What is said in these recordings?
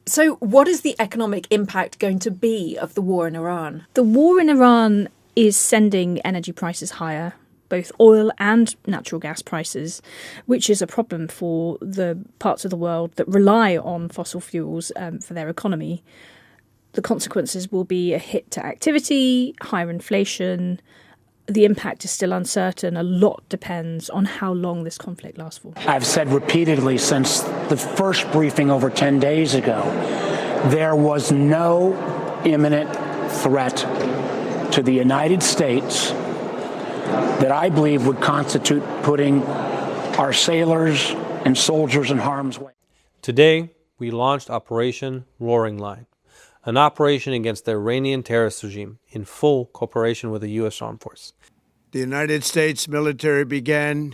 So what is the economic impact going to be of the war in Iran? The war in Iran is sending energy prices higher, both oil and natural gas prices, which is a problem for the parts of the world that rely on fossil fuels for their economy. The consequences will be a hit to activity, higher inflation. The impact is still uncertain. A lot depends on how long this conflict lasts for. I've said repeatedly since the first briefing over 10 days ago, there was no imminent threat to the United States that I believe would constitute putting our sailors and soldiers in harm's way. Today, we launched Operation Roaring Lion, an operation against the Iranian terrorist regime in full cooperation with the U.S. Armed Forces. The United States military began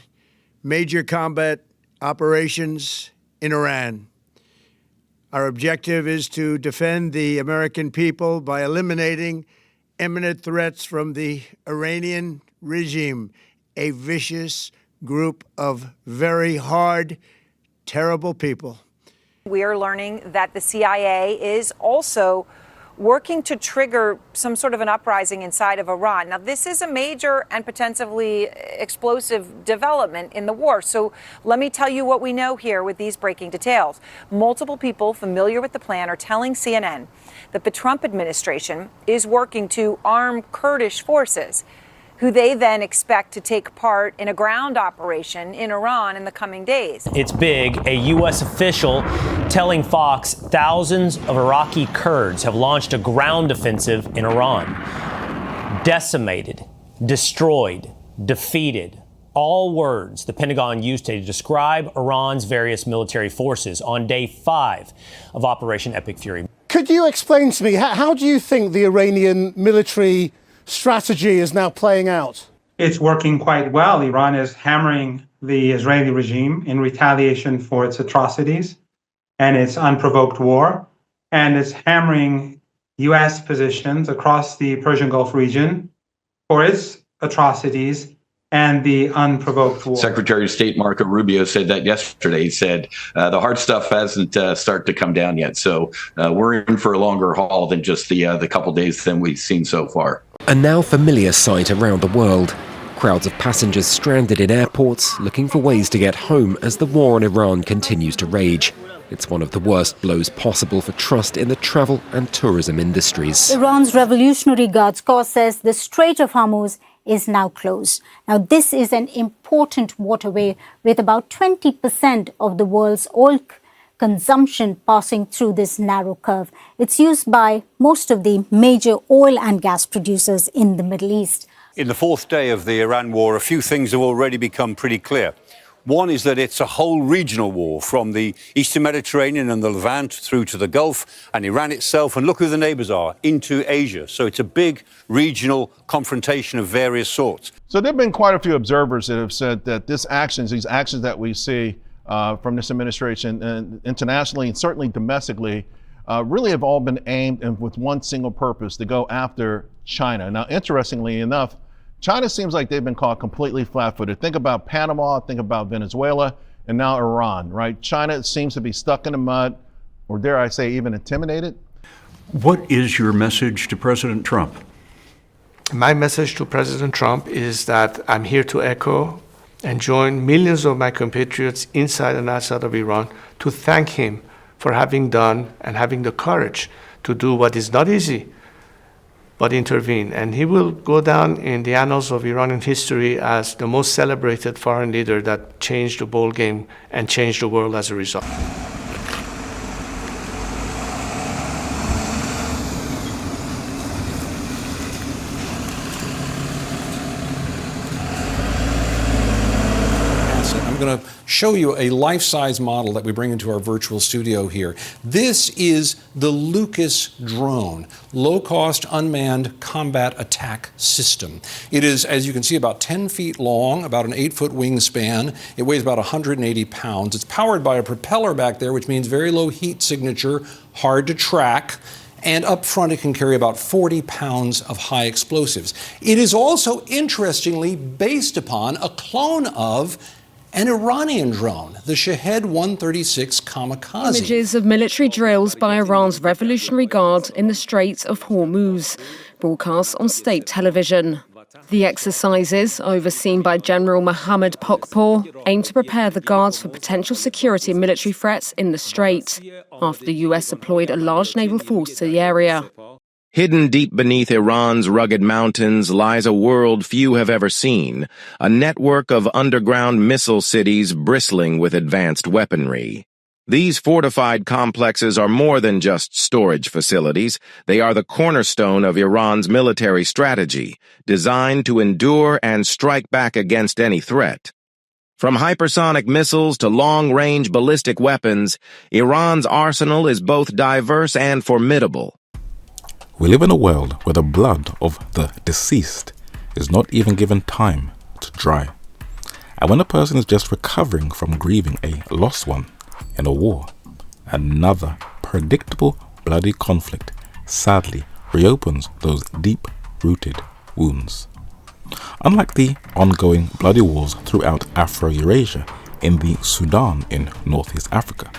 major combat operations in Iran. Our objective is to defend the American people by eliminating imminent threats from the Iranian regime, a vicious group of very hard, terrible people. We are learning that the CIA is also working to trigger some sort of an uprising inside of Iran. Now, this is a major and potentially explosive development in the war. So let me tell you what we know here with these breaking details. Multiple people familiar with the plan are telling CNN that the Trump administration is working to arm Kurdish forces, who they then expect to take part in a ground operation in Iran in the coming days. It's big. A U.S. official telling Fox thousands of Iraqi Kurds have launched a ground offensive in Iran. Decimated, destroyed, defeated. All words the Pentagon used to describe Iran's various military forces on day 5 of Operation Epic Fury. Could you explain to me, how do you think the Iranian military strategy is now playing out? It's working quite well. Iran is hammering the Israeli regime in retaliation for its atrocities and its unprovoked war, and it's hammering U.S. positions across the Persian Gulf region for its atrocities and the unprovoked war. Secretary of State Marco Rubio said that yesterday. He said the hard stuff hasn't started to come down yet. So we're in for a longer haul than just the couple days than we've seen so far. A now familiar sight around the world. Crowds of passengers stranded in airports looking for ways to get home as the war in Iran continues to rage. It's one of the worst blows possible for trust in the travel and tourism industries. Iran's Revolutionary Guards Corps says the Strait of Hormuz is now closed. Now, this is an important waterway with about 20% of the world's oil consumption passing through this narrow curve. It's used by most of the major oil and gas producers in the Middle East. In the 4th day of the Iran war, a few things have already become pretty clear. One is that it's a whole regional war from the Eastern Mediterranean and the Levant through to the Gulf and Iran itself, and look who the neighbors are, into Asia. So it's a big regional confrontation of various sorts. So there have been quite a few observers that have said that these actions that we see from this administration and internationally and certainly domestically really have all been aimed and with one single purpose, to go after China. Now, interestingly enough, China seems like they've been caught completely flat-footed. Think about Panama, think about Venezuela, and now Iran, right? China seems to be stuck in the mud, or dare I say even intimidated. What is your message to President Trump? My message to President Trump is that I'm here to echo and join millions of my compatriots inside and outside of Iran to thank him for having done and having the courage to do what is not easy, but intervene. And he will go down in the annals of Iranian history as the most celebrated foreign leader that changed the ball game and changed the world as a result. I'm going to show you a life-size model that we bring into our virtual studio here. This is the Lucas drone, low-cost unmanned combat attack system. It is, as you can see, about 10 feet long, about an 8-foot wingspan. It weighs about 180 pounds. It's powered by a propeller back there, which means very low heat signature, hard to track. And up front, it can carry about 40 pounds of high explosives. It is also, interestingly, based upon a clone of an Iranian drone, the Shahed 136 kamikaze. Images of military drills by Iran's Revolutionary Guard in the Strait of Hormuz, broadcast on state television. The exercises, overseen by General Mohammad Pokpour, aim to prepare the guards for potential security and military threats in the strait, after the US deployed a large naval force to the area. Hidden deep beneath Iran's rugged mountains lies a world few have ever seen, a network of underground missile cities bristling with advanced weaponry. These fortified complexes are more than just storage facilities. They are the cornerstone of Iran's military strategy, designed to endure and strike back against any threat. From hypersonic missiles to long-range ballistic weapons, Iran's arsenal is both diverse and formidable. We live in a world where the blood of the deceased is not even given time to dry. And when a person is just recovering from grieving a lost one in a war, another predictable bloody conflict sadly reopens those deep-rooted wounds. Unlike the ongoing bloody wars throughout Afro-Eurasia, in the Sudan in Northeast Africa,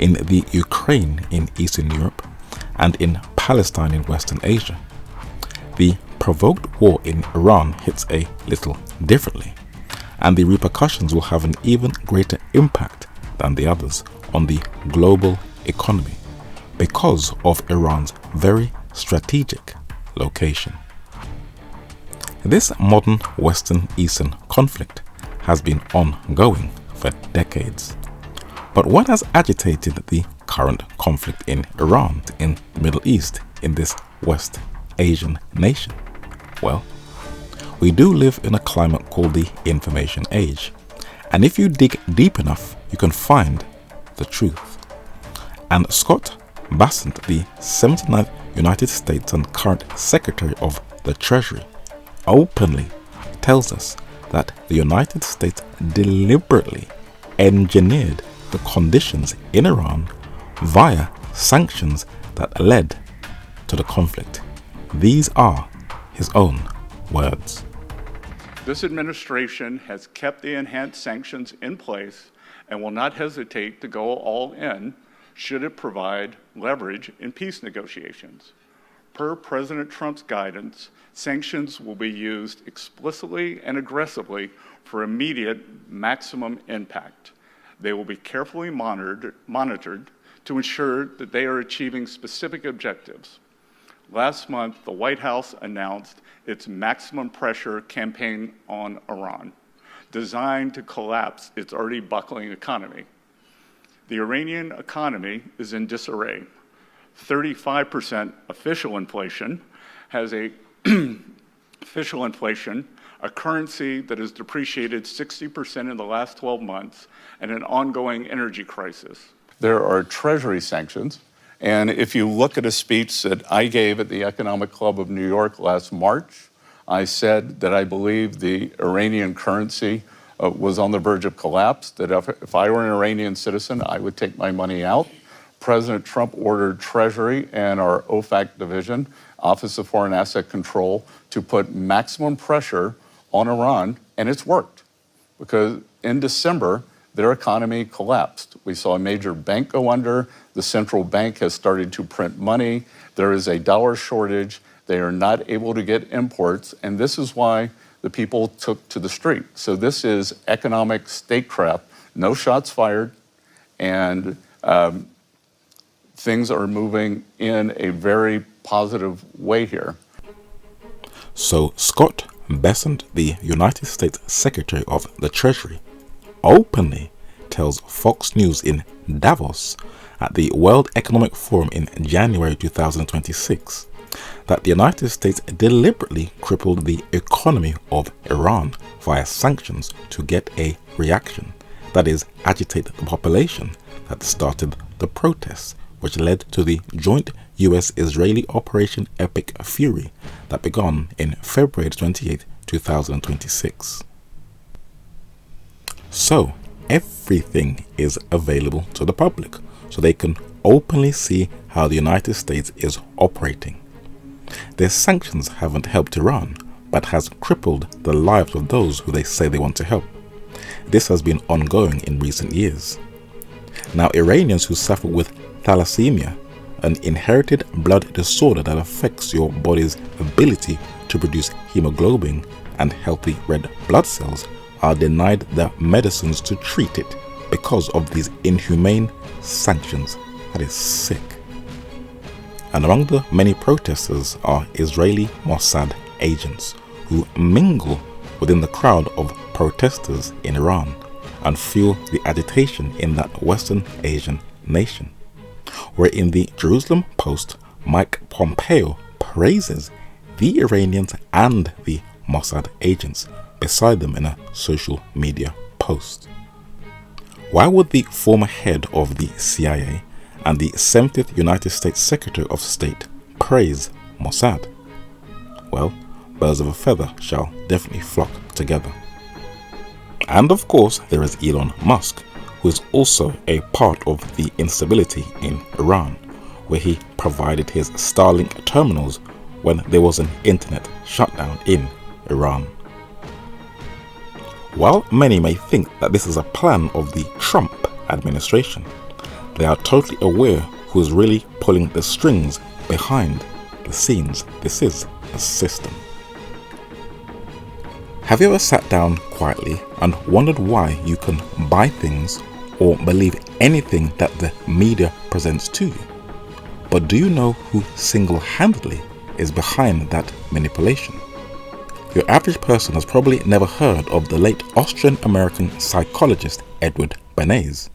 in the Ukraine in Eastern Europe, and in Palestine in Western Asia, the provoked war in Iran hits a little differently, and the repercussions will have an even greater impact than the others on the global economy because of Iran's very strategic location. This modern Western-Eastern conflict has been ongoing for decades. But what has agitated the current conflict in Iran, in the Middle East, in this West Asian nation? Well, we do live in a climate called the information age. And if you dig deep enough, you can find the truth. And Scott Bessent, the 79th United States and current Secretary of the Treasury, openly tells us that the United States deliberately engineered the conditions in Iran via sanctions that led to the conflict. These are his own words. This administration has kept the enhanced sanctions in place and will not hesitate to go all in should it provide leverage in peace negotiations. Per President Trump's guidance, sanctions will be used explicitly and aggressively for immediate maximum impact. They will be carefully monitored to ensure that they are achieving specific objectives. Last month, the White House announced its maximum pressure campaign on Iran, designed to collapse its already buckling economy. The Iranian economy is in disarray. 35% official inflation has a currency that has depreciated 60% in the last 12 months, and an ongoing energy crisis. There are Treasury sanctions, and if you look at a speech that I gave at the Economic Club of New York last March, I said that I believe the Iranian currency was on the verge of collapse, that if I were an Iranian citizen, I would take my money out. President Trump ordered Treasury and our OFAC division, Office of Foreign Asset Control, to put maximum pressure on Iran, and it's worked. Because in December, their economy collapsed. We saw a major bank go under. The central bank has started to print money. There is a dollar shortage. They are not able to get imports, and this is why the people took to the street. So this is economic statecraft. No shots fired, and things are moving in a very positive way here. So Scott Bessent, the United States Secretary of the Treasury, openly tells Fox News in Davos at the World Economic Forum in January 2026 that the United States deliberately crippled the economy of Iran via sanctions to get a reaction, that is, agitate the population, that started the protests, which led to the joint US-Israeli Operation Epic Fury that began in February 28, 2026. So, everything is available to the public, so they can openly see how the United States is operating. Their sanctions haven't helped Iran, but has crippled the lives of those who they say they want to help. this has been ongoing in recent years. Now, Iranians who suffer with thalassemia, an inherited blood disorder that affects your body's ability to produce hemoglobin and healthy red blood cells, are denied the medicines to treat it because of these inhumane sanctions. That is sick. And among the many protesters are Israeli Mossad agents who mingle within the crowd of protesters in Iran and fuel the agitation in that Western Asian nation. Where in the Jerusalem Post, Mike Pompeo praises the Iranians and the Mossad agents beside them in a social media post. Why would the former head of the CIA and the 70th United States Secretary of State praise Mossad? Well, birds of a feather shall definitely flock together. And of course, there is Elon Musk, who is also a part of the instability in Iran, where he provided his Starlink terminals when there was an internet shutdown in Iran. While many may think that this is a plan of the Trump administration, they are totally aware who is really pulling the strings behind the scenes. This is a system. Have you ever sat down quietly and wondered why you can buy things or believe anything that the media presents to you? But do you know who single-handedly is behind that manipulation? Your average person has probably never heard of the late Austrian-American psychologist Edward Bernays,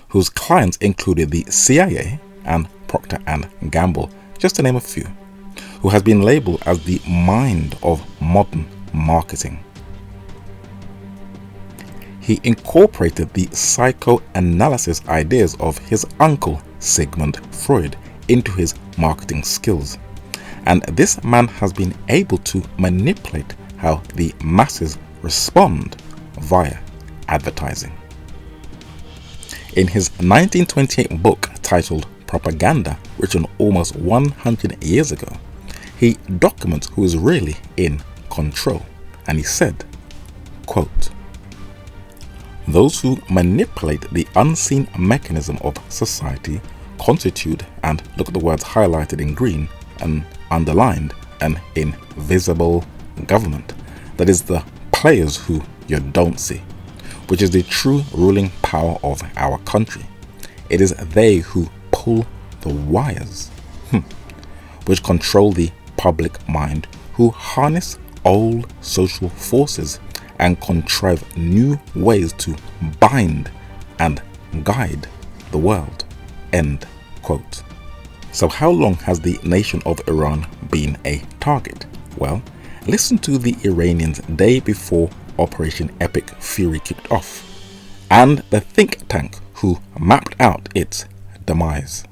whose clients included the CIA and Procter & Gamble, just to name a few, who has been labeled as the mind of modern marketing. He incorporated the psychoanalysis ideas of his uncle Sigmund Freud into his marketing skills. And this man has been able to manipulate how the masses respond via advertising. In his 1928 book titled Propaganda, written almost 100 years ago, he documents who is really in control. And he said, quote, "Those who manipulate the unseen mechanism of society constitute, and look at the words highlighted in green and underlined, an invisible government. That is the players who you don't see, which is the true ruling power of our country. It is they who pull the wires, which control the public mind, who harness old social forces and contrive new ways to bind and guide the world." End quote. So how long has the nation of Iran been a target? Well, listen to the Iranians day before Operation Epic Fury kicked off, and the think tank who mapped out its demise.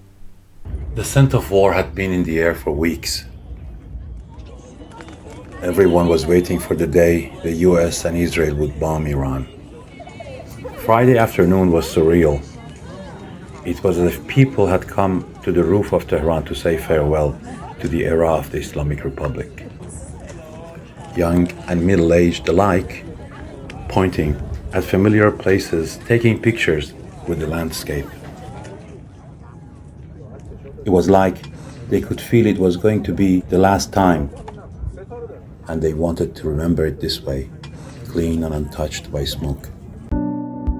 The scent of war had been in the air for weeks. Everyone was waiting for the day the US and Israel would bomb Iran. Friday afternoon was surreal. It was as if people had come to the roof of Tehran to say farewell to the era of the Islamic Republic. Young and middle-aged alike, pointing at familiar places, taking pictures with the landscape. It was like they could feel it was going to be the last time, and they wanted to remember it this way, clean and untouched by smoke.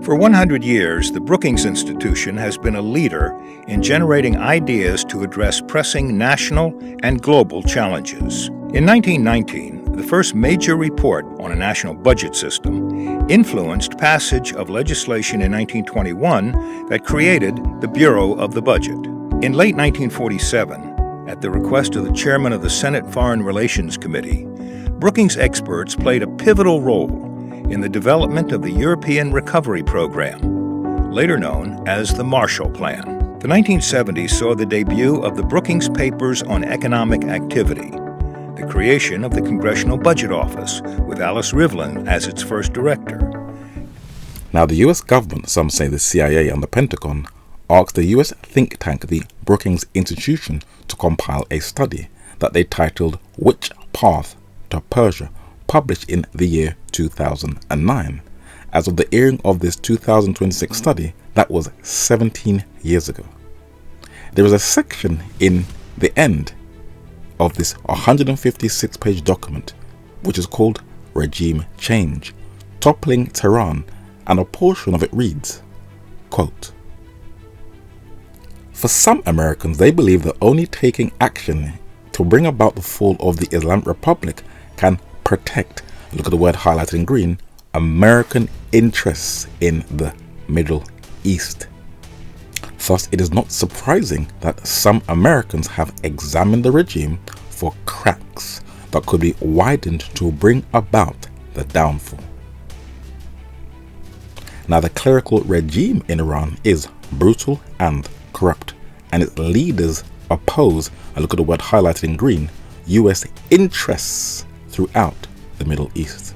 For 100 years, the Brookings Institution has been a leader in generating ideas to address pressing national and global challenges. In 1919, the first major report on a national budget system influenced passage of legislation in 1921 that created the Bureau of the Budget. In late 1947, at the request of the chairman of the Senate Foreign Relations Committee, Brookings experts played a pivotal role in the development of the European Recovery Program, later known as the Marshall Plan. The 1970s saw the debut of the Brookings Papers on Economic Activity, the creation of the Congressional Budget Office, with Alice Rivlin as its first director. Now, the US government, some say the CIA and the Pentagon, asked the US think tank, the Brookings Institution, to compile a study that they titled Which Path to Persia, published in the year 2009. As of the airing of this 2026 study, that was 17 years ago. There is a section in the end of this 156-page document which is called Regime Change, Toppling Tehran, and a portion of it reads, quote, "For some Americans, they believe that only taking action to bring about the fall of the Islamic Republic can protect," look at the word highlighted in green, "American interests in the Middle East." Thus, it is not surprising that some Americans have examined the regime for cracks that could be widened to bring about the downfall. Now, the clerical regime in Iran is brutal and corrupt, and its leaders oppose, and look at the word highlighted in green, US interests throughout the Middle East.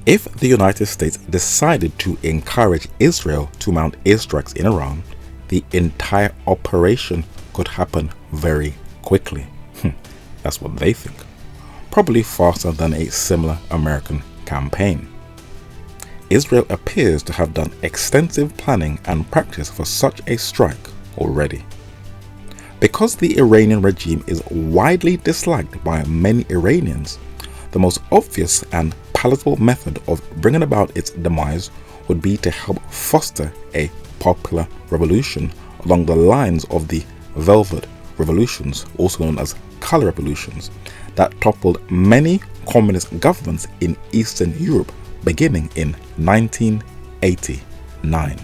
If the United States decided to encourage Israel to mount airstrikes in Iran, the entire operation could happen very quickly. That's what they think. Probably faster than a similar American campaign. Israel appears to have done extensive planning and practice for such a strike already. Because the Iranian regime is widely disliked by many Iranians, the most obvious and palatable method of bringing about its demise would be to help foster a popular revolution along the lines of the Velvet Revolutions, also known as Color Revolutions, that toppled many communist governments in Eastern Europe beginning in 1989.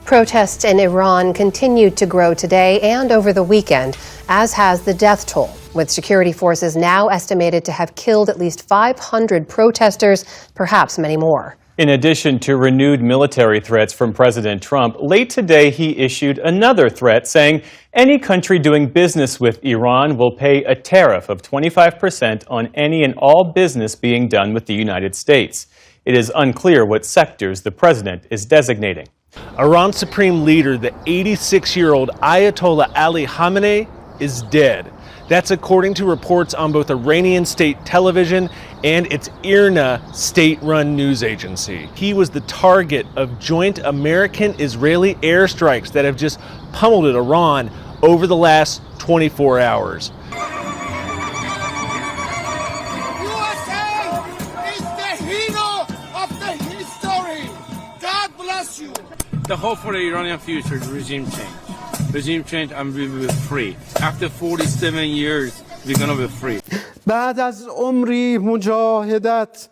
Protests in Iran continued to grow today and over the weekend, as has the death toll, with security forces now estimated to have killed at least 500 protesters, perhaps many more. In addition to renewed military threats from President Trump, late today he issued another threat saying any country doing business with Iran will pay a tariff of 25% on any and all business being done with the United States. It is unclear what sectors the president is designating. Iran's supreme leader, the 86-year-old Ayatollah Ali Khamenei, is dead. That's according to reports on both Iranian state television and its IRNA state-run news agency. He was the target of joint American-Israeli airstrikes that have just pummeled at Iran over the last 24 hours. USA is the hero of the history. God bless you. The hope for the Iranian future is regime change. Regime change and we will be free. After 47 years, we're going to be free. بعد از عمری مجاهدت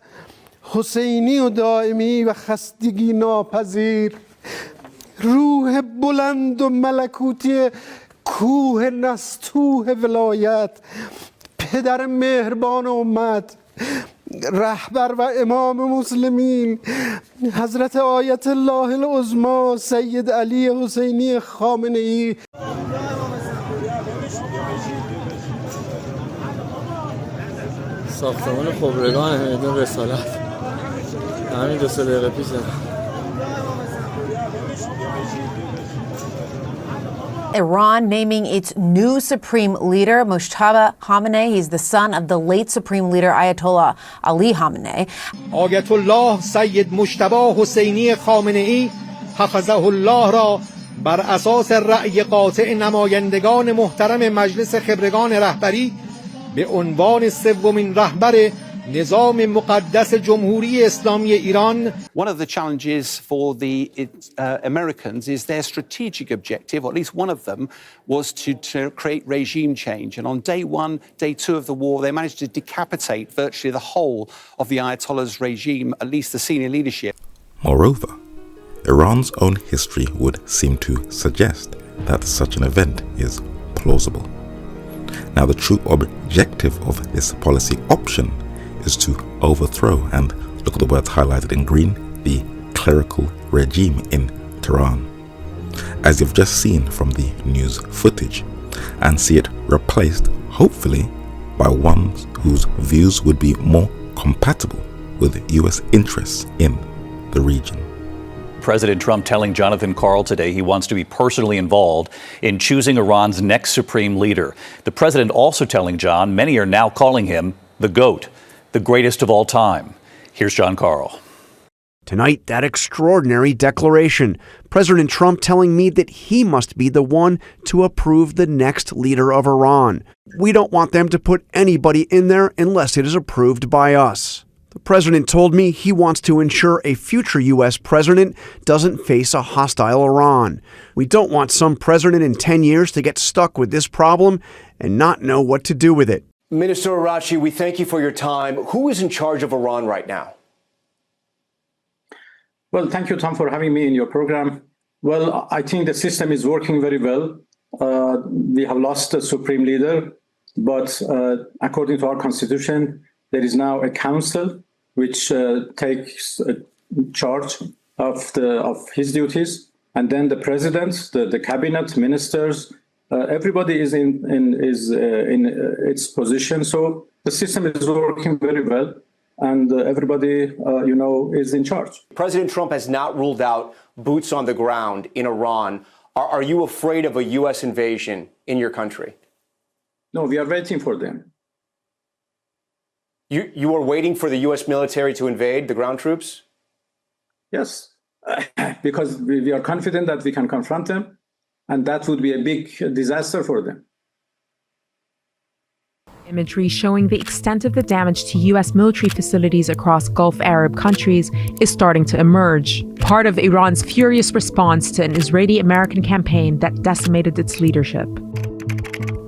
حسینی و دائمی و خستگی ناپذیر روح بلند و ملکوتی کوه نستوه ولایت پدر مهربان امت رهبر و امام مسلمین حضرت آیت الله العظما سید علی حسینی خامنه‌ای. ساختمان خبرگان میدان رسالت همین 2 دقیقه پیش Iran naming its new supreme leader, Mojtaba Khamenei. He's the son of the late supreme leader, Ayatollah Ali Khamenei. Ayatollah Sayyid Mujtaba Hosseini Khamenei حفظه الله را بر اساس رأی قاطع نمایندگان محترم مجلس خبرگان رهبری به عنوان سومین رهبر نظام مقدس جمهوری اسلامی ایران. One of the challenges for the Americans is their strategic objective, or at least one of them, was to create regime change. And on day 1, day 2 of the war, they managed to decapitate virtually the whole of the Ayatollah's regime, at least the senior leadership. Moreover, Iran's own history would seem to suggest that such an event is plausible. Now, the true objective of this policy option is to overthrow, and look at the words highlighted in green, the clerical regime in Tehran, as you've just seen from the news footage, and see it replaced, hopefully, by ones whose views would be more compatible with US interests in the region. President Trump telling Jonathan Karl today he wants to be personally involved in choosing Iran's next supreme leader. The president also telling John many are now calling him the GOAT, the greatest of all time. Here's John Carl. Tonight, that extraordinary declaration. President Trump telling me that he must be the one to approve the next leader of Iran. We don't want them to put anybody in there unless it is approved by us. The president told me he wants to ensure a future U.S. president doesn't face a hostile Iran. We don't want some president in 10 years to get stuck with this problem and not know what to do with it. Minister Araghchi, we thank you for your time. Who is in charge of Iran right now? Well, thank you, Tom, for having me in your program. Well, I think the system is working very well. We have lost a supreme leader, but according to our constitution, there is now a council which takes charge of his duties, and then the president, the cabinet, ministers, everybody is in its position. So the system is working very well, and everybody, is in charge. President Trump has not ruled out boots on the ground in Iran. Are you afraid of a U.S. invasion in your country? No, we are waiting for them. You are waiting for the U.S. military to invade the ground troops? Yes, because we are confident that we can confront them, and that would be a big disaster for them. Imagery showing the extent of the damage to U.S. military facilities across Gulf Arab countries is starting to emerge, part of Iran's furious response to an Israeli-American campaign that decimated its leadership.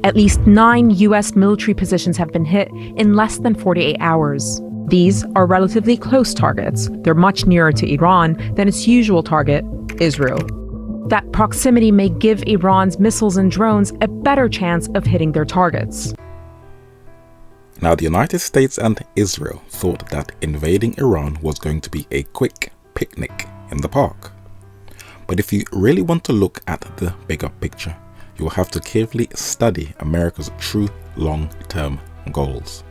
At least 9 U.S. military positions have been hit in less than 48 hours. These are relatively close targets. They're much nearer to Iran than its usual target, Israel. That proximity may give Iran's missiles and drones a better chance of hitting their targets. Now, the United States and Israel thought that invading Iran was going to be a quick picnic in the park. But if you really want to look at the bigger picture, you will have to carefully study America's true long-term goals.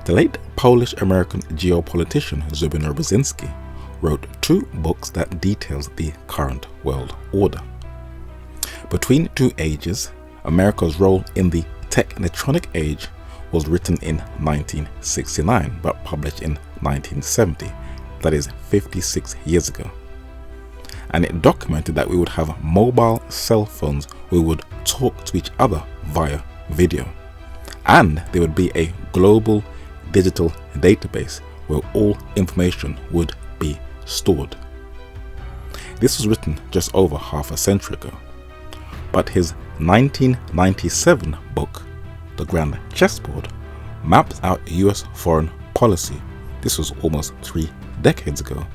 The late Polish-American geopolitician Zbigniew Brzezinski wrote 2 books that details the current world order. Between 2 ages, America's role in the technetronic age was written in 1969 but published in 1970, that is 56 years ago. And it documented that we would have mobile cell phones, we would talk to each other via video, and there would be a global digital database where all information would be stored. This was written just over half a century ago, but his 1997 book, The Grand Chessboard, maps out US foreign policy, this was almost 3 decades ago,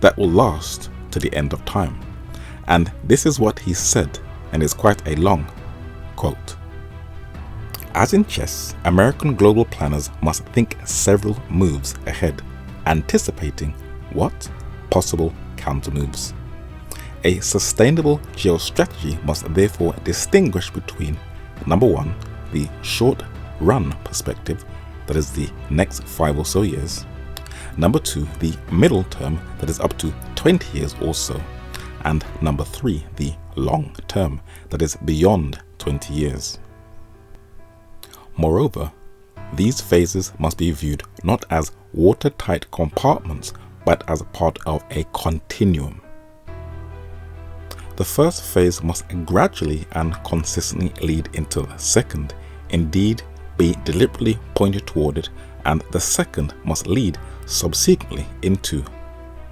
that will last to the end of time. And this is what he said, and is quite a long quote. As in chess, American global planners must think several moves ahead, anticipating what possible countermoves. A sustainable geostrategy must therefore distinguish between, number 1, the short-run perspective, that is the next 5 or so years, number 2, the middle term, that is up to 20 years or so, and number 3, the long term, that is beyond 20 years. Moreover, these phases must be viewed not as watertight compartments, but as part of a continuum. The first phase must gradually and consistently lead into the second, indeed be deliberately pointed toward it, and the second must lead subsequently into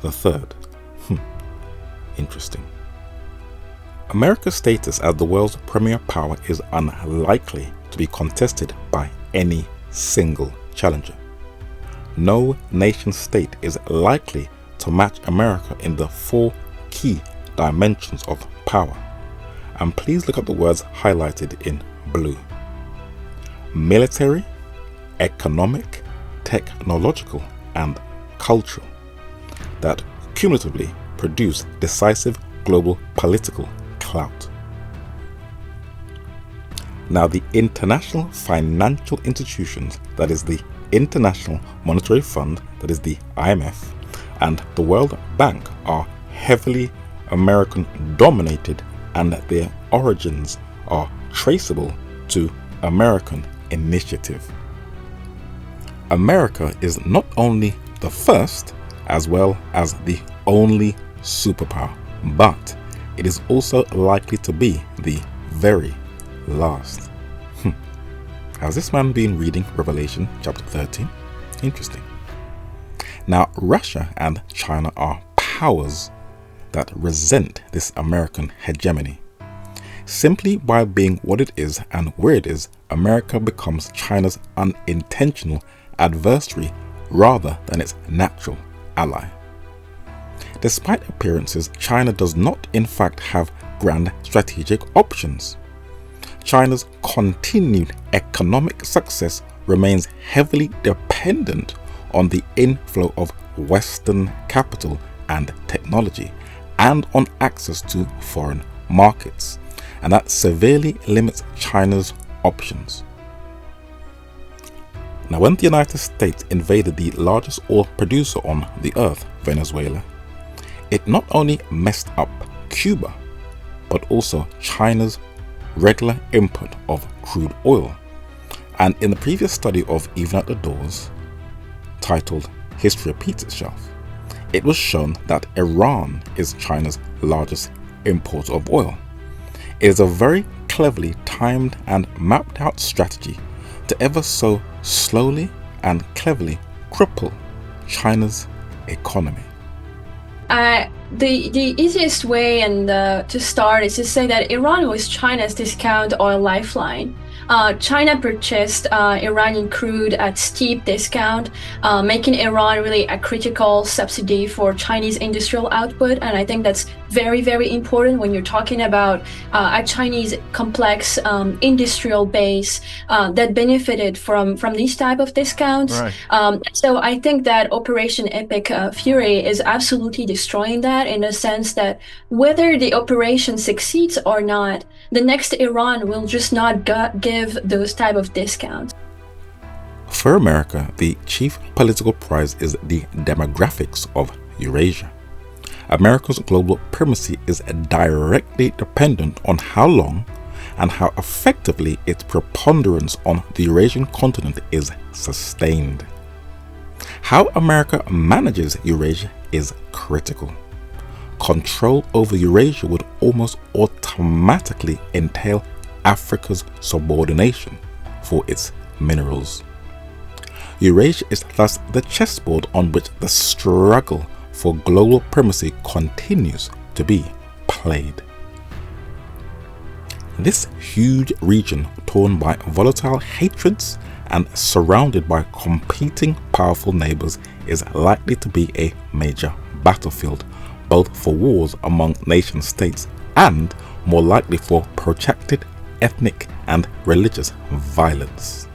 the third. Interesting. America's status as the world's premier power is unlikely to be contested by any single challenger. No nation state is likely to match America in the 4 key dimensions of power. And please look at the words highlighted in blue: military, economic, technological, and cultural, that cumulatively produce decisive global political clout. Now, the international financial institutions, that is the International Monetary Fund, that is the IMF, and the World Bank, are heavily American dominated, and their origins are traceable to American initiative. America is not only the first as well as the only superpower, but it is also likely to be the very last. Has this man been reading Revelation chapter 13? Interesting. Now, Russia and China are powers that resent this American hegemony. Simply by being what it is and where it is, America becomes China's unintentional adversary rather than its natural ally. Despite appearances, China does not in fact have grand strategic options. China's continued economic success remains heavily dependent on the inflow of Western capital and technology, and on access to foreign markets, and that severely limits China's options. Now, when the United States invaded the largest oil producer on the earth, Venezuela, it not only messed up Cuba, but also China's regular import of crude oil. And in the previous study of Even at the Doors, titled History Repeats Itself, it was shown that Iran is China's largest importer of oil. It is a very cleverly timed and mapped out strategy to ever so slowly and cleverly cripple China's economy. The easiest way to start is to say that Iran was China's discount oil lifeline. China purchased Iranian crude at steep discount, making Iran really a critical subsidy for Chinese industrial output. And I think that's very, very important when you're talking about a Chinese complex industrial base that benefited from these type of discounts. Right. So I think that Operation Epic Fury is absolutely destroying that, in the sense that whether the operation succeeds or not, the next Iran will just not give those type of discounts. For America, the chief political prize is the demographics of Eurasia. America's global primacy is directly dependent on how long and how effectively its preponderance on the Eurasian continent is sustained. How America manages Eurasia is critical. Control over Eurasia would almost automatically entail Africa's subordination for its minerals. Eurasia is thus the chessboard on which the struggle for global primacy continues to be played. This huge region, torn by volatile hatreds and surrounded by competing powerful neighbors, is likely to be a major battlefield, both for wars among nation states and, more likely, for protracted ethnic and religious violence.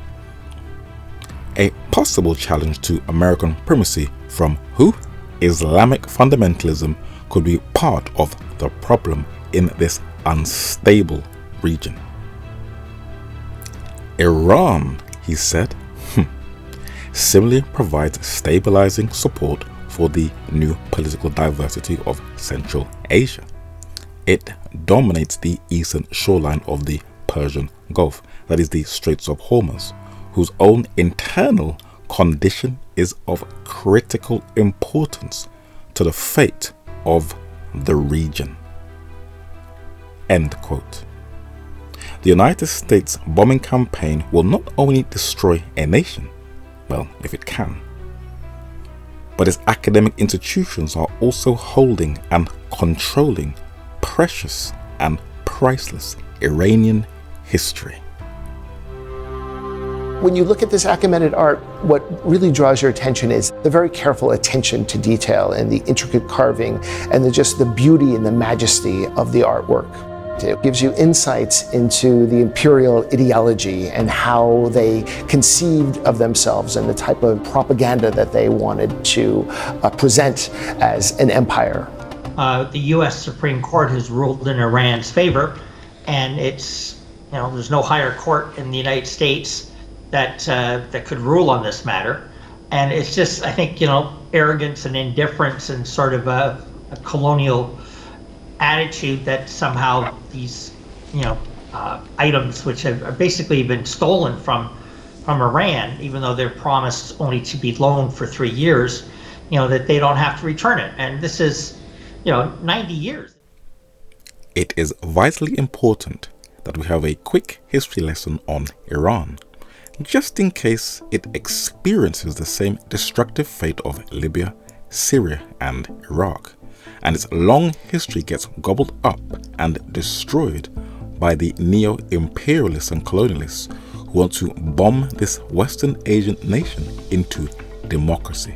A possible challenge to American primacy from who? Islamic fundamentalism could be part of the problem in this unstable region. Iran, he said, similarly provides stabilizing support for the new political diversity of Central Asia. It dominates the eastern shoreline of the Persian Gulf, that is the Straits of Hormuz, whose own internal condition is of critical importance to the fate of the region. End quote. The United States bombing campaign will not only destroy a nation, well, if it can, but its academic institutions are also holding and controlling precious and priceless Iranian history. When you look at this Achaemenid art, what really draws your attention is the very careful attention to detail and the intricate carving and just the beauty and the majesty of the artwork. It gives you insights into the imperial ideology and how they conceived of themselves and the type of propaganda that they wanted to present as an empire. The U.S. Supreme Court has ruled in Iran's favor, and it's, there's no higher court in the United States that could rule on this matter. And it's just, I think, arrogance and indifference and sort of a colonial attitude that somehow these, items which have basically been stolen from from Iran, even though they're promised only to be loaned for 3 years, that they don't have to return it. And this is, 90 years. It is vitally important that we have a quick history lesson on Iran, just in case it experiences the same destructive fate of Libya, Syria, and Iraq, and its long history gets gobbled up and destroyed by the neo-imperialists and colonialists who want to bomb this Western Asian nation into democracy.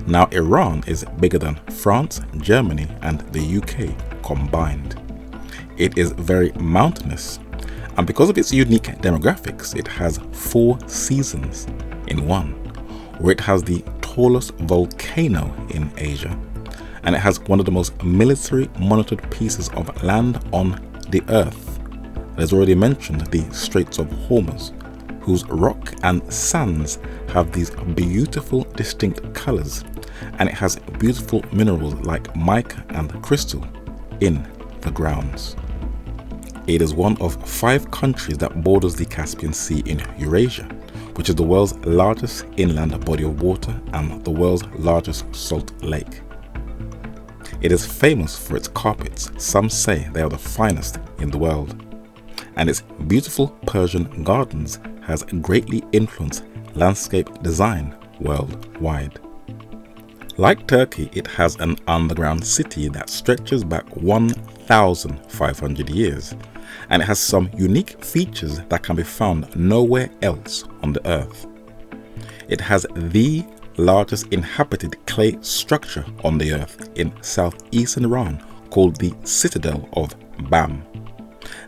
Now, Iran is bigger than France, Germany, and the UK combined. It is very mountainous, and because of its unique demographics, it has 4 seasons in one, where it has the tallest volcano in Asia, and it has one of the most military monitored pieces of land on the earth. As already mentioned, the Straits of Hormuz, whose rock and sands have these beautiful distinct colors, and it has beautiful minerals like mica and crystal in the grounds. It is one of 5 countries that borders the Caspian Sea in Eurasia, which is the world's largest inland body of water and the world's largest salt lake. It is famous for its carpets. Some say they are the finest in the world. And its beautiful Persian gardens has greatly influenced landscape design worldwide. Like Turkey, it has an underground city that stretches back 1,500 years, and it has some unique features that can be found nowhere else on the earth. It has the largest inhabited clay structure on the earth in southeastern Iran called the Citadel of Bam,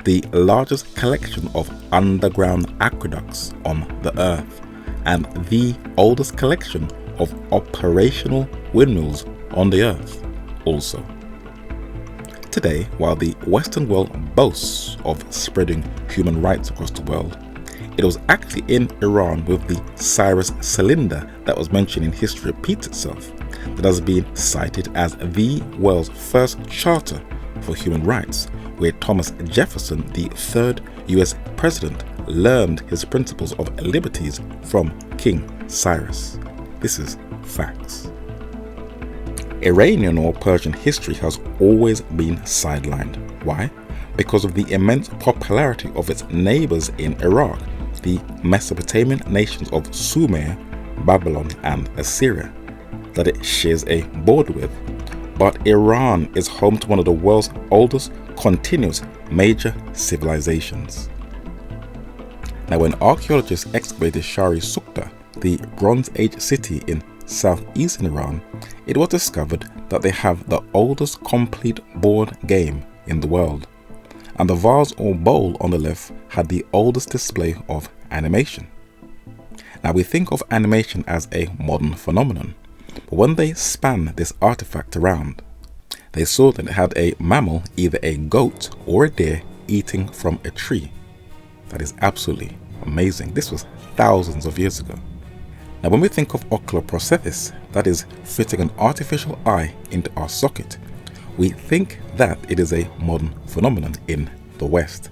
the largest collection of underground aqueducts on the earth, and the oldest collection of operational windmills on the earth also. Today, while the Western world boasts of spreading human rights across the world, it was actually in Iran with the Cyrus Cylinder that was mentioned in History Repeats Itself that has been cited as the world's first charter for human rights, where Thomas Jefferson, the 3rd US president, learned his principles of liberties from King Cyrus. This is facts. Iranian or Persian history has always been sidelined. Why? Because of the immense popularity of its neighbors in Iraq, the Mesopotamian nations of Sumer, Babylon, and Assyria, that it shares a border with. But Iran is home to one of the world's oldest continuous major civilizations. Now, when archaeologists excavated Shari Sukta, the Bronze Age city in southeastern Iran, it was discovered that they have the oldest complete board game in the world, and the vase or bowl on the left had the oldest display of animation. Now, we think of animation as a modern phenomenon, but when they span this artifact around, they saw that it had a mammal, either a goat or a deer, eating from a tree. That is absolutely amazing. This was thousands of years ago. Now, when we think of ocular prosthesis, that is fitting an artificial eye into our socket, we think that it is a modern phenomenon in the West.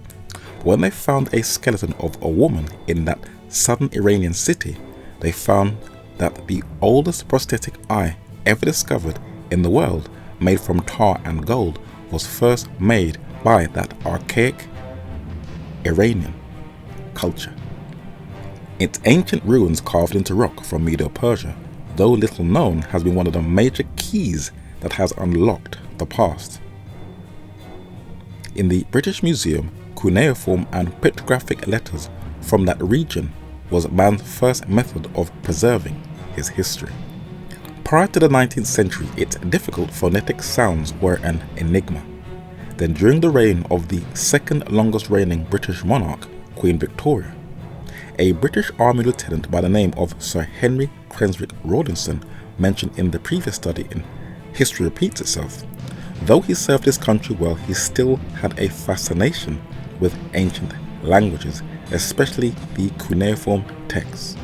But when they found a skeleton of a woman in that southern Iranian city, they found that the oldest prosthetic eye ever discovered in the world, made from tar and gold, was first made by that archaic Iranian culture. Its ancient ruins carved into rock from Medo-Persia, though little known, has been one of the major keys that has unlocked the past. In the British Museum, cuneiform and pictographic letters from that region was man's first method of preserving his history. Prior to the 19th century, its difficult phonetic sounds were an enigma. Then, during the reign of the second longest reigning British monarch, Queen Victoria, a British Army lieutenant by the name of Sir Henry Creswick Rawlinson, mentioned in the previous study in History Repeats Itself, though he served his country well, he still had a fascination with ancient languages, especially the cuneiform texts.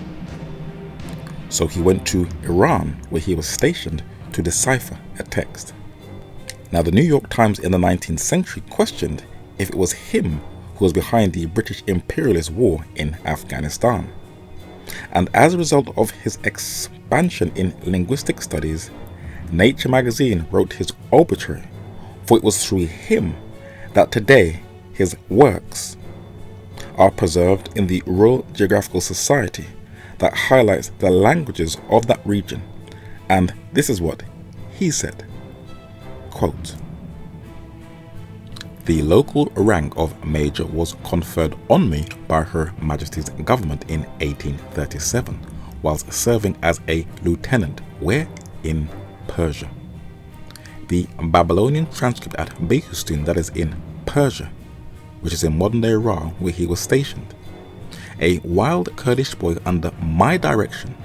So he went to Iran, where he was stationed to decipher a text. Now, the New York Times in the 19th century questioned if it was him who was behind the British imperialist war in Afghanistan. And as a result of his expansion in linguistic studies, Nature magazine wrote his obituary, for it was through him that today his works are preserved in the Royal Geographical Society that highlights the languages of that region. And this is what he said, quote, "The local rank of Major was conferred on me by Her Majesty's government in 1837, whilst serving as a lieutenant, where in Persia. The Babylonian transcript at Behistun, that is in Persia, which is in modern-day Iran, where he was stationed. A wild Kurdish boy under my direction,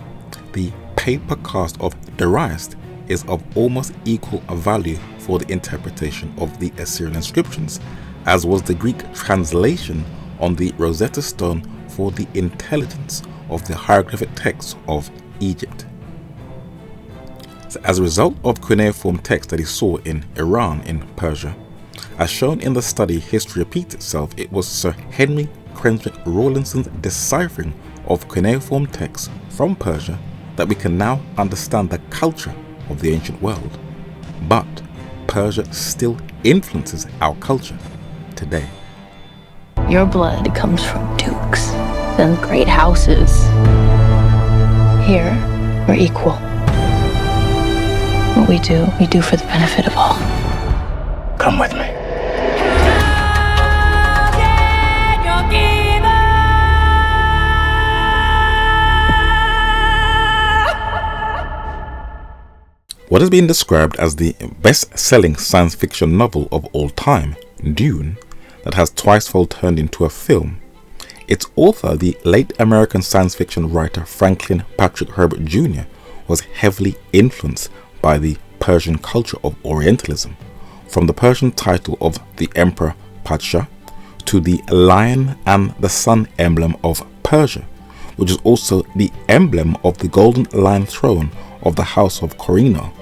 the paper cast of Darius is of almost equal value for the interpretation of the Assyrian inscriptions, as was the Greek translation on the Rosetta Stone for the intelligence of the hieroglyphic texts of Egypt." So as a result of cuneiform text that he saw in Iran in Persia, as shown in the study History Repeats Itself, it was Sir Henry Cranswick Rawlinson's deciphering of cuneiform texts from Persia that we can now understand the culture of the ancient world. But Persia still influences our culture today. Your blood comes from dukes and great houses. Here, we're equal. What we do for the benefit of all. Come with me. What has been described as the best-selling science fiction novel of all time, Dune, that has twicefold turned into a film, its author, the late American science fiction writer Franklin Patrick Herbert Jr., was heavily influenced by the Persian culture of Orientalism, from the Persian title of the Emperor Padshah to the lion and the sun emblem of Persia, which is also the emblem of the golden lion throne of the House of Corino,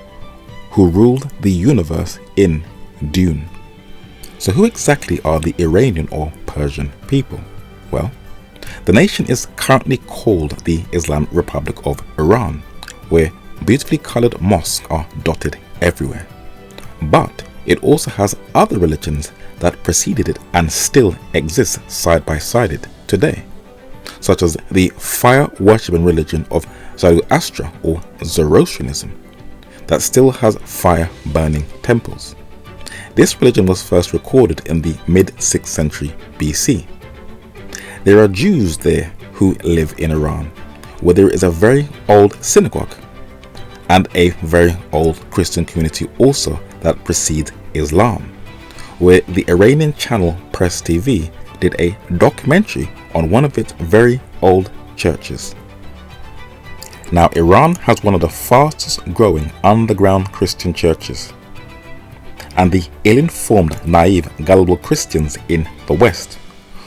who ruled the universe in Dune. So who exactly are the Iranian or Persian people? Well, the nation is currently called the Islamic Republic of Iran, where beautifully colored mosques are dotted everywhere. But it also has other religions that preceded it and still exist side by side today, such as the fire-worshipping religion of Zoroaster or Zoroastrianism, that still has fire-burning temples. This religion was first recorded in the mid-6th century BC. There are Jews there who live in Iran, where there is a very old synagogue and a very old Christian community also that precedes Islam, where the Iranian channel Press TV did a documentary on one of its very old churches. Now, Iran has one of the fastest growing underground Christian churches, and the ill-informed, naive, gullible Christians in the West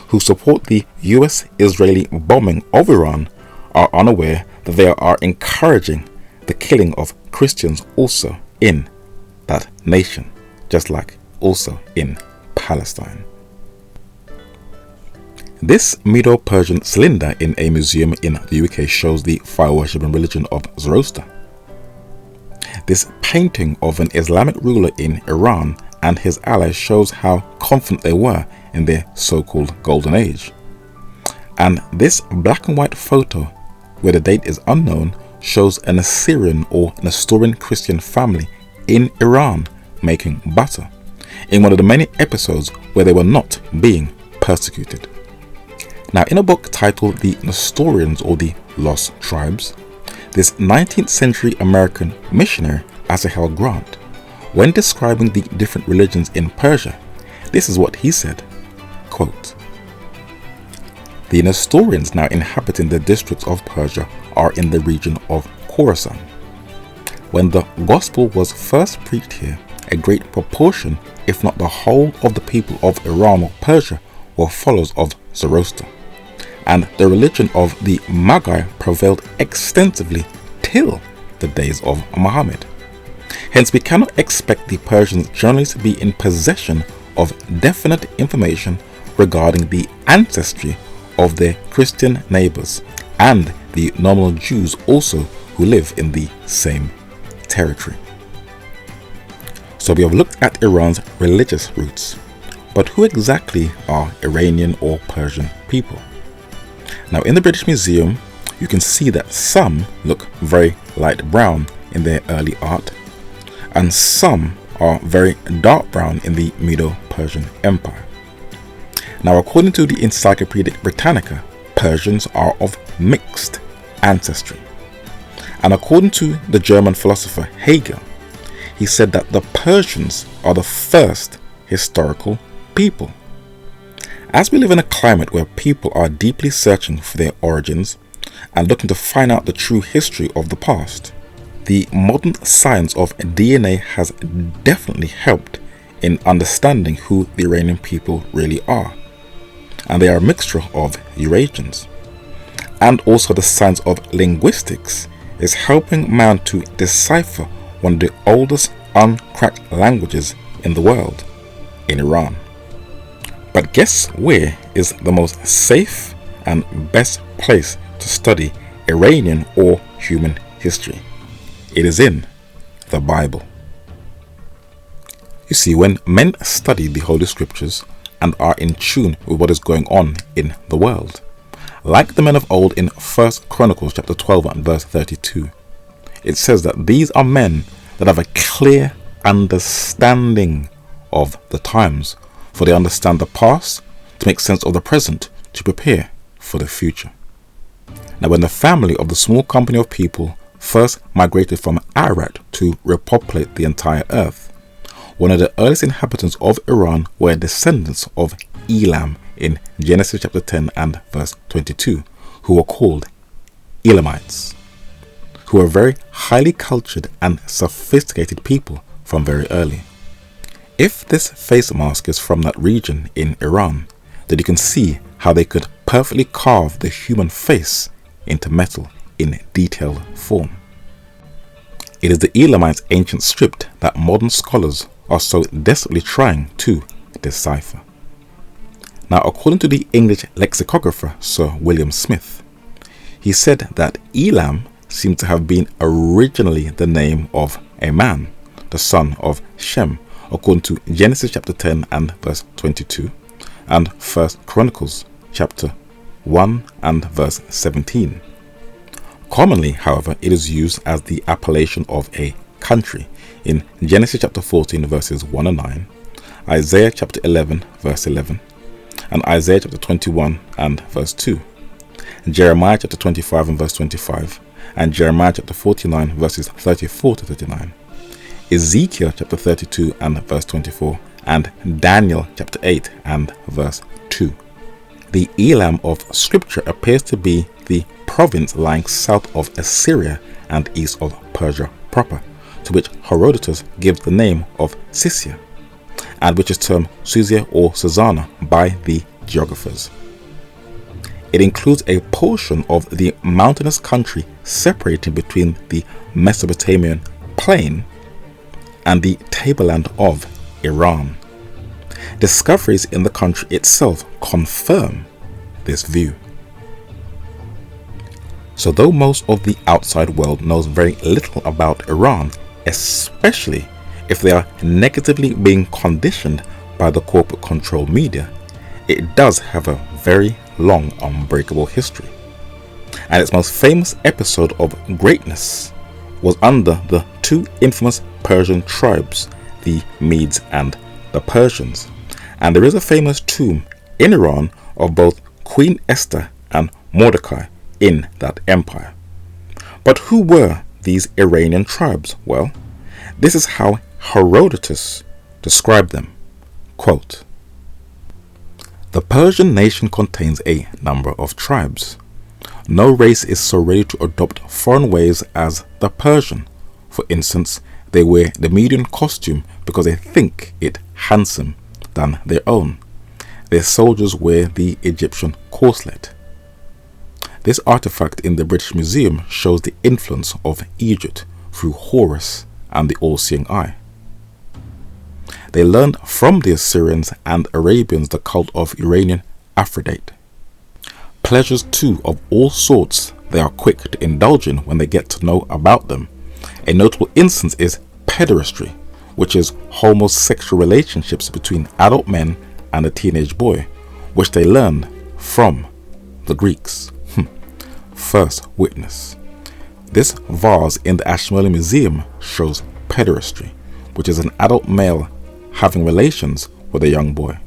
who support the US-Israeli bombing of Iran are unaware that they are encouraging the killing of Christians also in that nation, just like also in Palestine. This Medo-Persian cylinder in a museum in the UK shows the fire-worshipping religion of Zoroaster. This painting of an Islamic ruler in Iran and his allies shows how confident they were in their so-called golden age. And this black and white photo, where the date is unknown, shows an Assyrian or Nestorian Christian family in Iran making butter, in one of the many episodes where they were not being persecuted. Now, in a book titled The Nestorians or the Lost Tribes, this 19th century American missionary Asahel Grant, when describing the different religions in Persia, this is what he said, quote, "The Nestorians now inhabiting the districts of Persia are in the region of Khorasan. When the gospel was first preached here, a great proportion, if not the whole of the people of Iran or Persia, were followers of Zoroaster, and the religion of the Magi prevailed extensively till the days of Muhammad. Hence, we cannot expect the Persians generally to be in possession of definite information regarding the ancestry of their Christian neighbors and the nominal Jews also who live in the same territory. So we have looked at Iran's religious roots, but who exactly are Iranian or Persian people? Now in the British Museum, you can see that some look very light brown in their early art, and some are very dark brown in the Medo-Persian Empire. Now according to the Encyclopedia Britannica, Persians are of mixed ancestry. And according to the German philosopher Hegel, he said that the Persians are the first historical people. As we live in a climate where people are deeply searching for their origins and looking to find out the true history of the past, the modern science of DNA has definitely helped in understanding who the Iranian people really are. And they are a mixture of Eurasians. And also the science of linguistics is helping man to decipher one of the oldest uncracked languages in the world, in Iran. But guess where is the most safe and best place to study Iranian or human history? It is in the Bible. You see, when men study the Holy Scriptures and are in tune with what is going on in the world, like the men of old in 1 Chronicles chapter 12 and verse 32, it says that these are men that have a clear understanding of the times, for they understand the past to make sense of the present, to prepare for the future. Now when the family of the small company of people first migrated from Ararat to repopulate the entire earth, one of the earliest inhabitants of Iran were descendants of Elam in Genesis chapter 10 and verse 22, who were called Elamites, who were very highly cultured and sophisticated people from very early. If this face mask is from that region in Iran, then you can see how they could perfectly carve the human face into metal in detailed form. It is the Elamites' ancient script that modern scholars are so desperately trying to decipher. Now, according to the English lexicographer Sir William Smith, he said that Elam seemed to have been originally the name of a man, the son of Shem, according to Genesis chapter 10 and verse 22, and 1 Chronicles chapter 1 and verse 17. Commonly, however, it is used as the appellation of a country in Genesis chapter 14 verses 1 and 9, Isaiah chapter 11 verse 11, and Isaiah chapter 21 and verse 2, Jeremiah chapter 25 and verse 25, and Jeremiah chapter 49 verses 34 to 39, Ezekiel chapter 32 and verse 24, and Daniel chapter 8 and verse 2. The Elam of scripture appears to be the province lying south of Assyria and east of Persia proper, to which Herodotus gives the name of Scythia, and which is termed Susia or Susanna by the geographers. It includes a portion of the mountainous country separating between the Mesopotamian plain and the tableland of Iran. Discoveries in the country itself confirm this view. So though most of the outside world knows very little about Iran, especially if they are negatively being conditioned by the corporate control media, it does have a very long unbreakable history. And its most famous episode of greatness was under the two infamous Persian tribes, the Medes and the Persians. And there is a famous tomb in Iran of both Queen Esther and Mordecai in that empire. But who were these Iranian tribes? Well, this is how Herodotus described them. Quote, "The Persian nation contains a number of tribes. No race is so ready to adopt foreign ways as the Persian. For instance, they wear the Median costume because they think it handsome than their own. Their soldiers wear the Egyptian corselet." This artifact in the British Museum shows the influence of Egypt through Horus and the all-seeing eye. they learned from the Assyrians and Arabians the cult of Iranian Aphrodite. Pleasures too of all sorts they are quick to indulge in when they get to know about them. A notable instance is pederasty, which is homosexual relationships between adult men and a teenage boy, which they learned from the Greeks. First witness. This vase in the Ashmolean Museum shows pederasty, which is an adult male having relations with a young boy.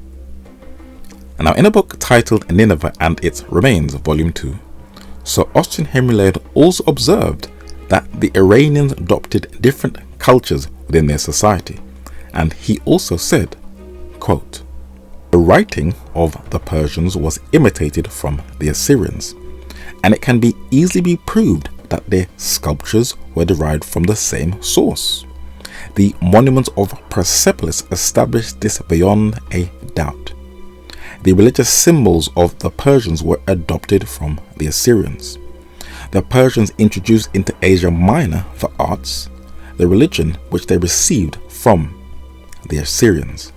And now in a book titled Nineveh and Its Remains, Volume 2, Sir Austin Henry Layard also observed that the Iranians adopted different cultures within their society, and he also said, quote, "The writing of the Persians was imitated from the Assyrians, and it can be easily be proved that their sculptures were derived from the same source. The monuments of Persepolis established this beyond a doubt. The religious symbols of the Persians were adopted from the Assyrians. The Persians introduced into Asia Minor the arts, the religion which they received from the Assyrians."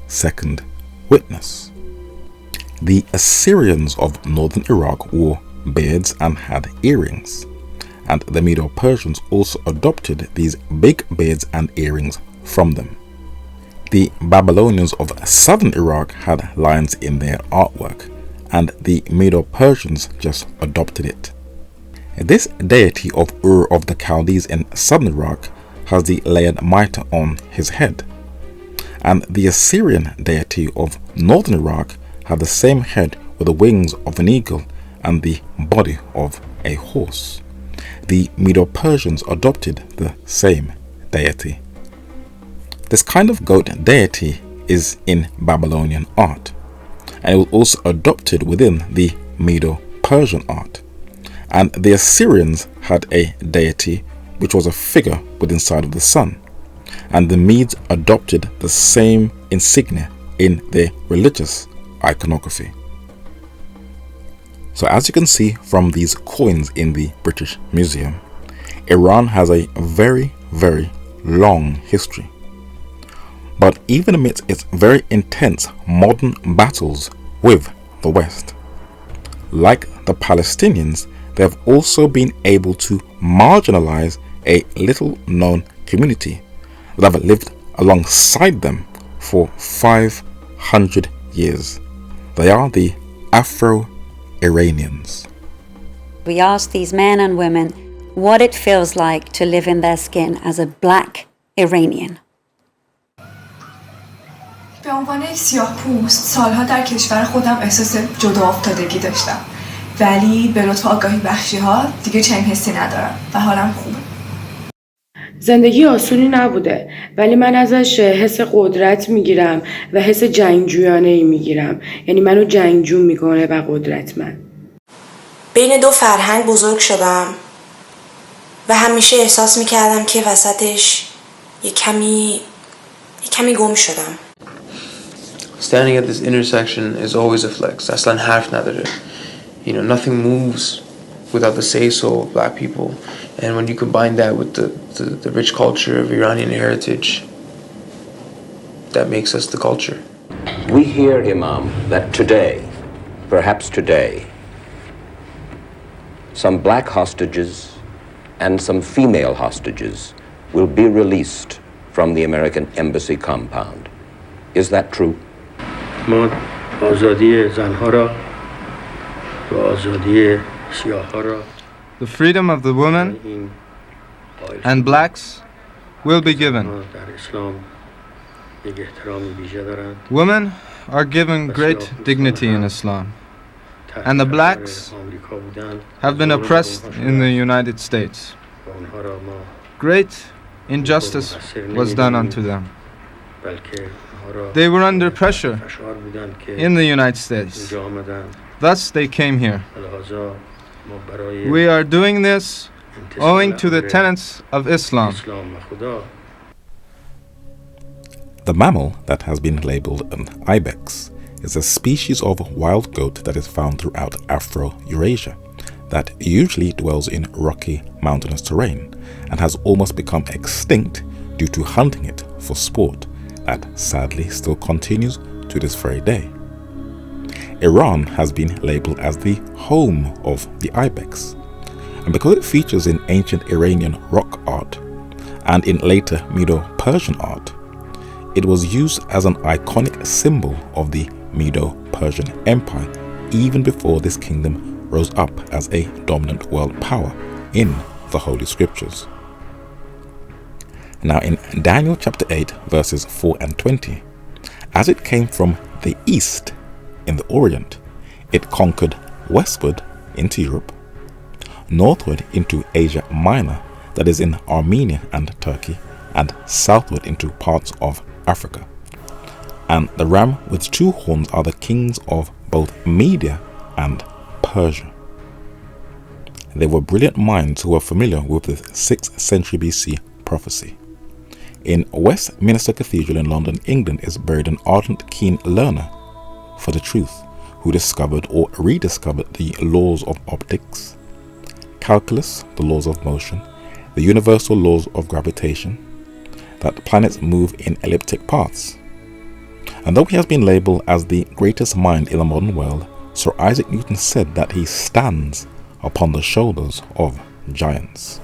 Second witness. The Assyrians of northern Iraq wore beards and had earrings, and the Medo-Persians also adopted these big beards and earrings from them. The Babylonians of southern Iraq had lions in their artwork, and the Medo-Persians just adopted it. This deity of Ur of the Chaldees in southern Iraq has the layered mitre on his head, and the Assyrian deity of northern Iraq had the same head with the wings of an eagle and the body of a horse. The Medo-Persians adopted the same deity. This kind of goat deity is in Babylonian art, and it was also adopted within the Medo-Persian art. And the Assyrians had a deity which was a figure within inside of the sun, and the Medes adopted the same insignia in their religious iconography. So as you can see from these coins in the British Museum, Iran has a very, very long history. But even amidst its very intense modern battles with the West, like the Palestinians, they have also been able to marginalize a little known community that have lived alongside them for 500 years. They are the Afro-Iranians. We asked these men and women what it feels like to live in their skin as a black Iranian. به عنوان یک سیاه‌پوست سالها در کشور خودم احساس جدا افتادگی داشتم، ولی به لطف آگاهی بخشی‌ها دیگه چنین حسی ندارم و حالم خوبه. زندگی آسونی نبوده، ولی من ازش حس قدرت میگیرم و حس جنگجویانه‌ای میگیرم. یعنی منو جنگجو میکنه و قدرتمند. بین دو فرهنگ بزرگ شدم و همیشه احساس میکردم که وسطش یه کمی گم شدم. Standing at this intersection is always a flex. اصلا حرف نداره. You know, nothing moves without the say-so of black people. And when you combine that with the rich culture of Iranian heritage, that makes us the culture. We hear, Imam, that today, perhaps today, some black hostages and some female hostages will be released from the American embassy compound. Is that true? ما آزادی زنها را و آزادی سیاه‌ها را The freedom of the women and blacks will be given. Women are given great dignity in Islam, and the blacks have been oppressed in the United States. Great injustice was done unto them. They were under pressure in the United States. Thus they came here. We are doing this owing to the tenets of Islam. The mammal that has been labeled an ibex is a species of wild goat that is found throughout Afro-Eurasia that usually dwells in rocky mountainous terrain and has almost become extinct due to hunting it for sport that sadly still continues to this very day. Iran has been labeled as the home of the ibex, and because it features in ancient Iranian rock art and in later Medo-Persian art, it was used as an iconic symbol of the Medo-Persian Empire even before this kingdom rose up as a dominant world power in the Holy Scriptures. Now in Daniel chapter 8 verses 4 and 20, as it came from the east in the Orient, it conquered westward into Europe, northward into Asia Minor, that is in Armenia and Turkey, and southward into parts of Africa. And the ram with two horns are the kings of both Media and Persia. They were brilliant minds who were familiar with the 6th century BC prophecy. In Westminster Cathedral in London, England, is buried an ardent, keen learner for the truth, who discovered or rediscovered the laws of optics, calculus, the laws of motion, the universal laws of gravitation, that planets move in elliptic paths. And though he has been labeled as the greatest mind in the modern world, Sir Isaac Newton said that he stands upon the shoulders of giants.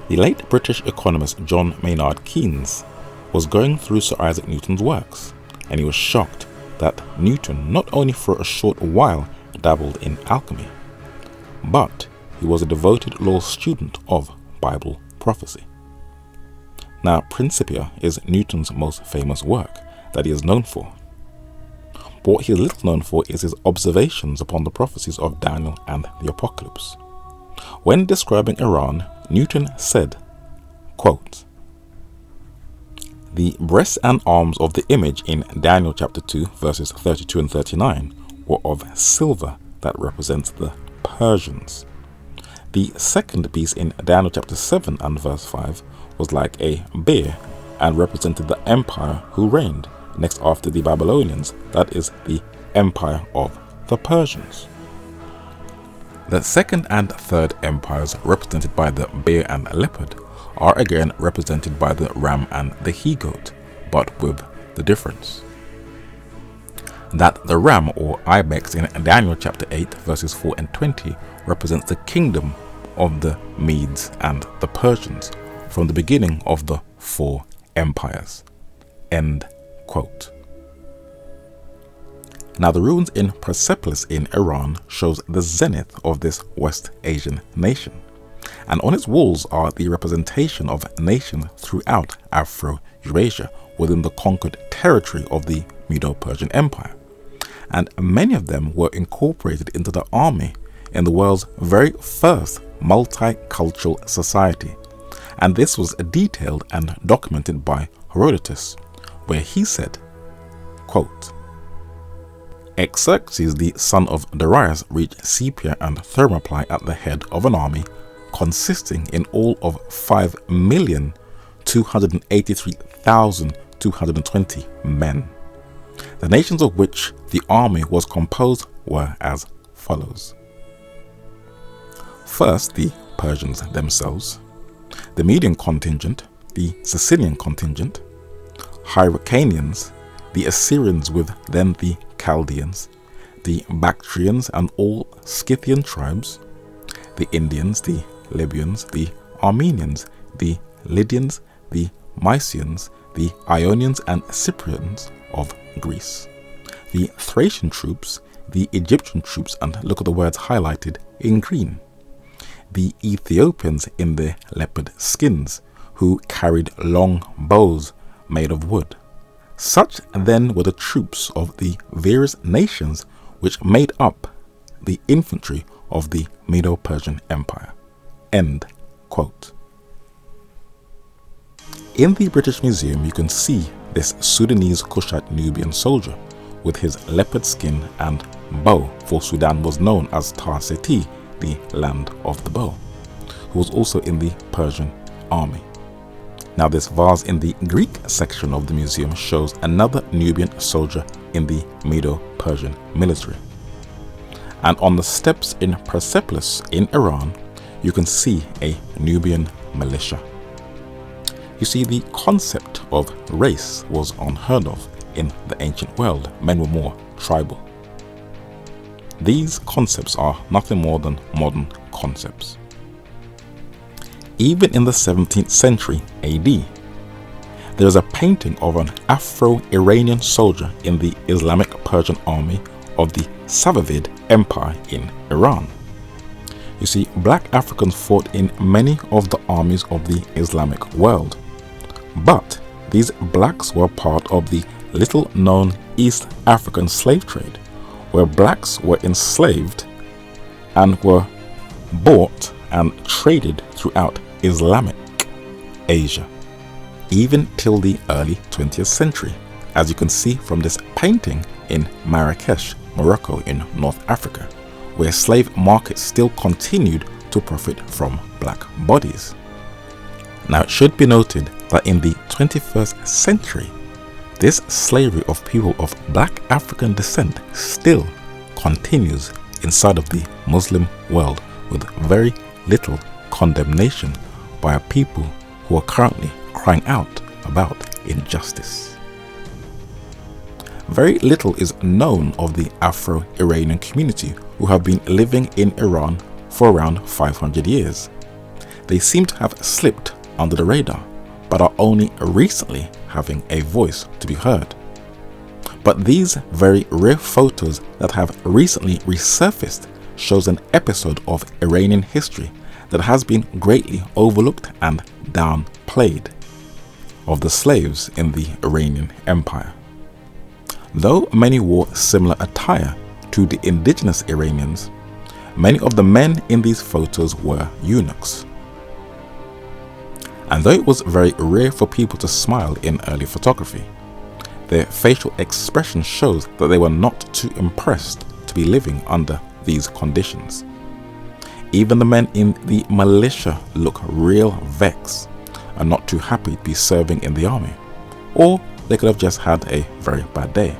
The late British economist John Maynard Keynes was going through Sir Isaac Newton's works, and he was shocked that Newton not only for a short while dabbled in alchemy, but he was a devoted law student of Bible prophecy. Now, Principia is Newton's most famous work that he is known for. But what he is little known for is his observations upon the prophecies of Daniel and the Apocalypse. When describing Iran, Newton said, quote, "The breasts and arms of the image in Daniel chapter 2 verses 32 and 39 were of silver that represents the Persians. The second beast in Daniel chapter 7 and verse 5 was like a bear and represented the empire who reigned next after the Babylonians, that is the empire of the Persians. The second and third empires, represented by the bear and leopard, are again represented by the ram and the he-goat, but with the difference that the ram or ibex in Daniel chapter 8 verses 4 and 20 represents the kingdom of the Medes and the Persians from the beginning of the 4 empires." End quote. Now the ruins in Persepolis in Iran shows the zenith of this West Asian nation, and on its walls are the representation of nations throughout Afro-Eurasia within the conquered territory of the Medo-Persian Empire, and many of them were incorporated into the army in the world's very first multicultural society, and this was detailed and documented by Herodotus, where he said, quote, "Xerxes the son of Darius reached Sepia and Thermopylae at the head of an army consisting in all of 5,283,220 men. The nations of which the army was composed were as follows. First, the Persians themselves, the Median contingent, the Sicilian contingent, Hyrcanians, the Assyrians with them the Chaldeans, the Bactrians and all Scythian tribes, the Indians, the Libyans, the Armenians, the Lydians, the Mysians, the Ionians and Cyprians of Greece, the Thracian troops, the Egyptian troops, and look at the words highlighted in green, the Ethiopians in their leopard skins, who carried long bows made of wood. Such then were the troops of the various nations which made up the infantry of the Medo-Persian Empire." End quote. In the British Museum you can see this Sudanese Kushite Nubian soldier with his leopard skin and bow, for Sudan was known as Tar Seti, the land of the bow, who was also in the Persian army. Now this vase in the Greek section of the museum shows another Nubian soldier in the Medo-Persian military. And on the steps in Persepolis in Iran, you can see a Nubian militia. You see, the concept of race was unheard of in the ancient world. Men were more tribal. These concepts are nothing more than modern concepts. Even in the 17th century AD, there is a painting of an Afro-Iranian soldier in the Islamic Persian army of the Safavid Empire in Iran. You see, black Africans fought in many of the armies of the Islamic world, but these blacks were part of the little-known East African slave trade, where blacks were enslaved and were bought and traded throughout Islamic Asia, even till the early 20th century, as you can see from this painting in Marrakesh, Morocco in North Africa, where slave markets still continued to profit from black bodies. Now it should be noted that in the 21st century, this slavery of people of black African descent still continues inside of the Muslim world with very little condemnation by a people who are currently crying out about injustice. Very little is known of the Afro-Iranian community who have been living in Iran for around 500 years. They seem to have slipped under the radar, but are only recently having a voice to be heard. But these very rare photos that have recently resurfaced shows an episode of Iranian history that has been greatly overlooked and downplayed, of the slaves in the Iranian Empire. Though many wore similar attire to the indigenous Iranians, many of the men in these photos were eunuchs. And though it was very rare for people to smile in early photography, their facial expression shows that they were not too impressed to be living under these conditions. Even the men in the militia look real vexed and not too happy to be serving in the army, or they could have just had a very bad day.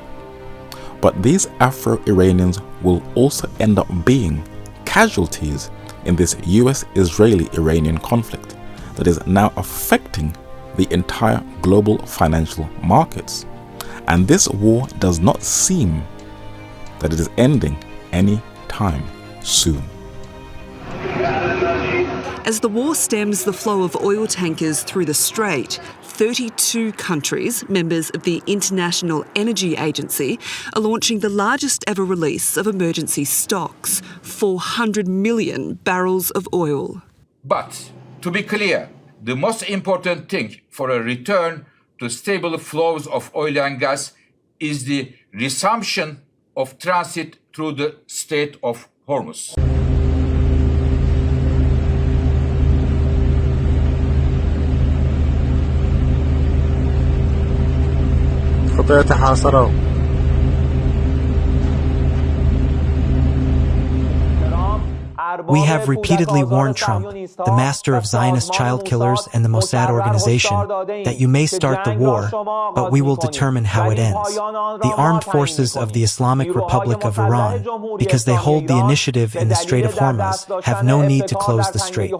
But these Afro-Iranians will also end up being casualties in this US-Israeli-Iranian conflict that is now affecting the entire global financial markets. And this war does not seem that it is ending any time soon. As the war stems the flow of oil tankers through the Strait, 32 countries, members of the International Energy Agency, are launching the largest ever release of emergency stocks, 400 million barrels of oil. But, to be clear, the most important thing for a return to stable flows of oil and gas is the resumption of transit through the Strait of Hormuz. We have repeatedly warned Trump, the master of Zionist child killers and the Mossad organization, that you may start the war, but we will determine how it ends. The armed forces of the Islamic Republic of Iran, because they hold the initiative in the Strait of Hormuz, have no need to close the strait.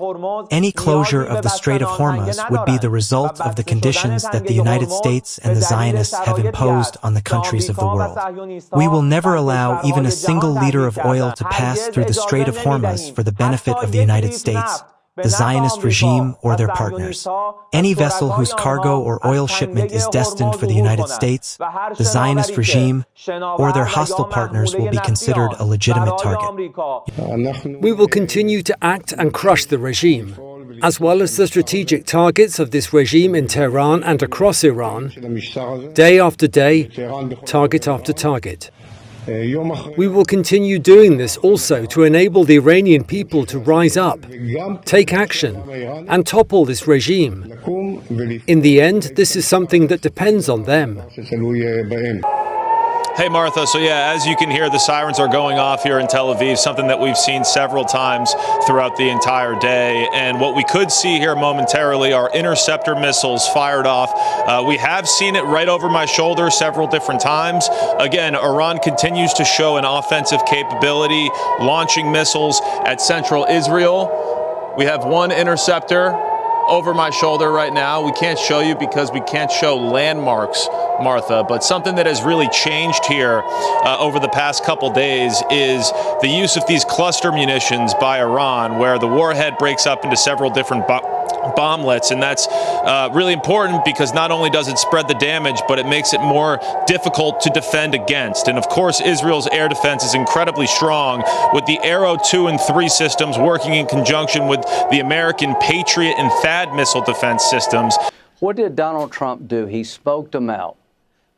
Any closure of the Strait of Hormuz would be the result of the conditions that the United States and the Zionists have imposed on the countries of the world. We will never allow even a single liter of oil to pass through the Strait of Hormuz for the benefit of the United States, the Zionist regime, or their partners. Any vessel whose cargo or oil shipment is destined for the United States, the Zionist regime, or their hostile partners will be considered a legitimate target. We will continue to act and crush the regime, as well as the strategic targets of this regime in Tehran and across Iran, day after day, target after target. We will continue doing this also to enable the Iranian people to rise up, take action, and topple this regime. In the end, this is something that depends on them. Hey, Martha. So, yeah, as you can hear, the sirens are going off here in Tel Aviv, something that we've seen several times throughout the entire day. And what we could see here momentarily are interceptor missiles fired off. We have seen it right over my shoulder several different times. Again, Iran continues to show an offensive capability, launching missiles at central Israel. We have one interceptor over my shoulder right now. We can't show you because we can't show landmarks, Martha, but something that has really changed here over the past couple days is the use of these cluster munitions by Iran, where the warhead breaks up into several different bomblets, and that's really important because not only does it spread the damage, but it makes it more difficult to defend against. And of course, Israel's air defense is incredibly strong, with the Arrow 2 and 3 systems working in conjunction with the American Patriot and THAAD missile defense systems. What did Donald Trump do? He spoke them out.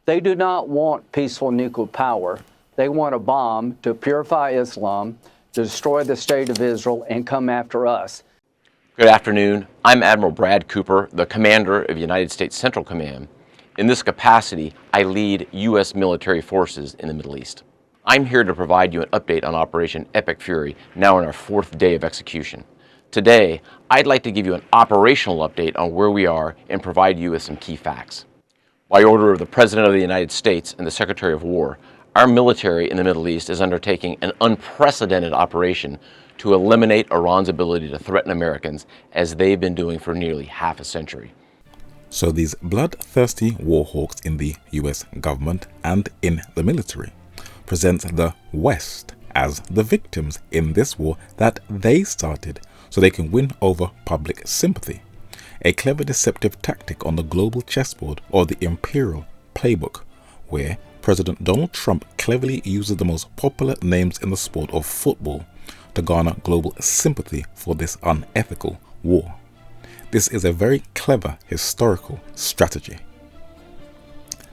They do not want peaceful nuclear power. They want a bomb to purify Islam, to destroy the state of Israel, and come after us. Good afternoon. I'm Admiral Brad Cooper, the commander of United States Central Command. In this capacity, I lead U.S. military forces in the Middle East. I'm here to provide you an update on Operation Epic Fury, now in our 4th day of execution. Today, I'd like to give you an operational update on where we are and provide you with some key facts. By order of the President of the United States and the Secretary of War, our military in the Middle East is undertaking an unprecedented operation to eliminate Iran's ability to threaten Americans, as they've been doing for nearly half a century. So these bloodthirsty war hawks in the US government and in the military present the West as the victims in this war that they started so they can win over public sympathy. A clever deceptive tactic on the global chessboard, or the imperial playbook, where President Donald Trump cleverly uses the most popular names in the sport of football to garner global sympathy for this unethical war. This is a very clever historical strategy.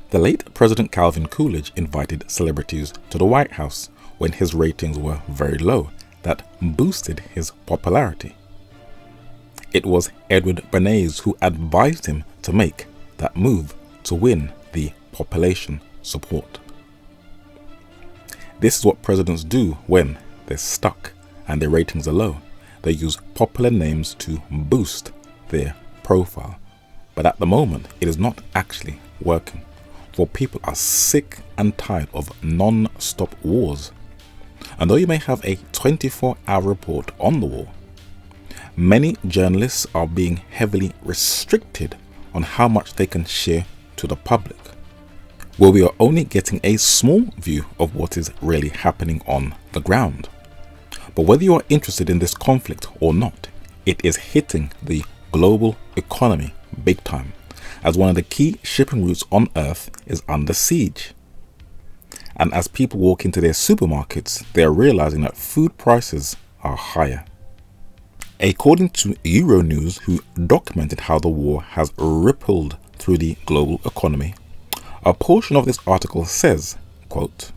The late President Calvin Coolidge invited celebrities to the White House when his ratings were very low. That boosted his popularity. It was Edward Bernays who advised him to make that move to win the population support. This is what presidents do when they're stuck and their ratings are low. They use popular names to boost their profile. But at the moment, it is not actually working. For people are sick and tired of non-stop wars. And though you may have a 24-hour report on the war, many journalists are being heavily restricted on how much they can share to the public, where we are only getting a small view of what is really happening on the ground. But whether you are interested in this conflict or not, it is hitting the global economy big time, as one of the key shipping routes on Earth is under siege. And as people walk into their supermarkets, they are realizing that food prices are higher. According to Euronews, who documented how the war has rippled through the global economy, a portion of this article says, quote,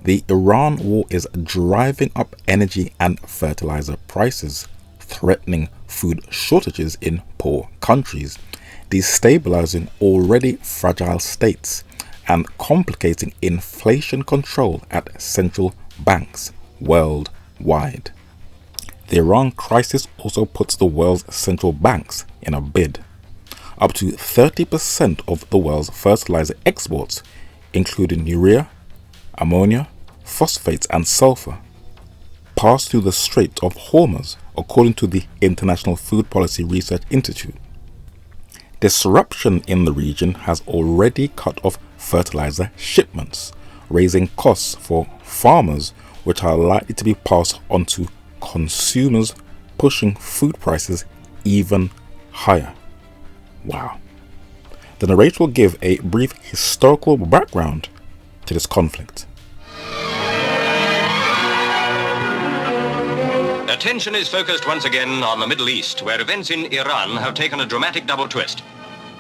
"The Iran war is driving up energy and fertilizer prices, threatening food shortages in poor countries, destabilizing already fragile states, and complicating inflation control at central banks worldwide." The Iran crisis also puts the world's central banks in a bid. Up to 30% of the world's fertilizer exports, including urea, ammonia, phosphates and sulfur, pass through the Strait of Hormuz, according to the International Food Policy Research Institute. Disruption in the region has already cut off fertilizer shipments, raising costs for farmers, which are likely to be passed on to consumers, pushing food prices even higher. Wow. The narrator will give a brief historical background to this conflict. Attention is focused once again on the Middle East, where events in Iran have taken a dramatic double twist.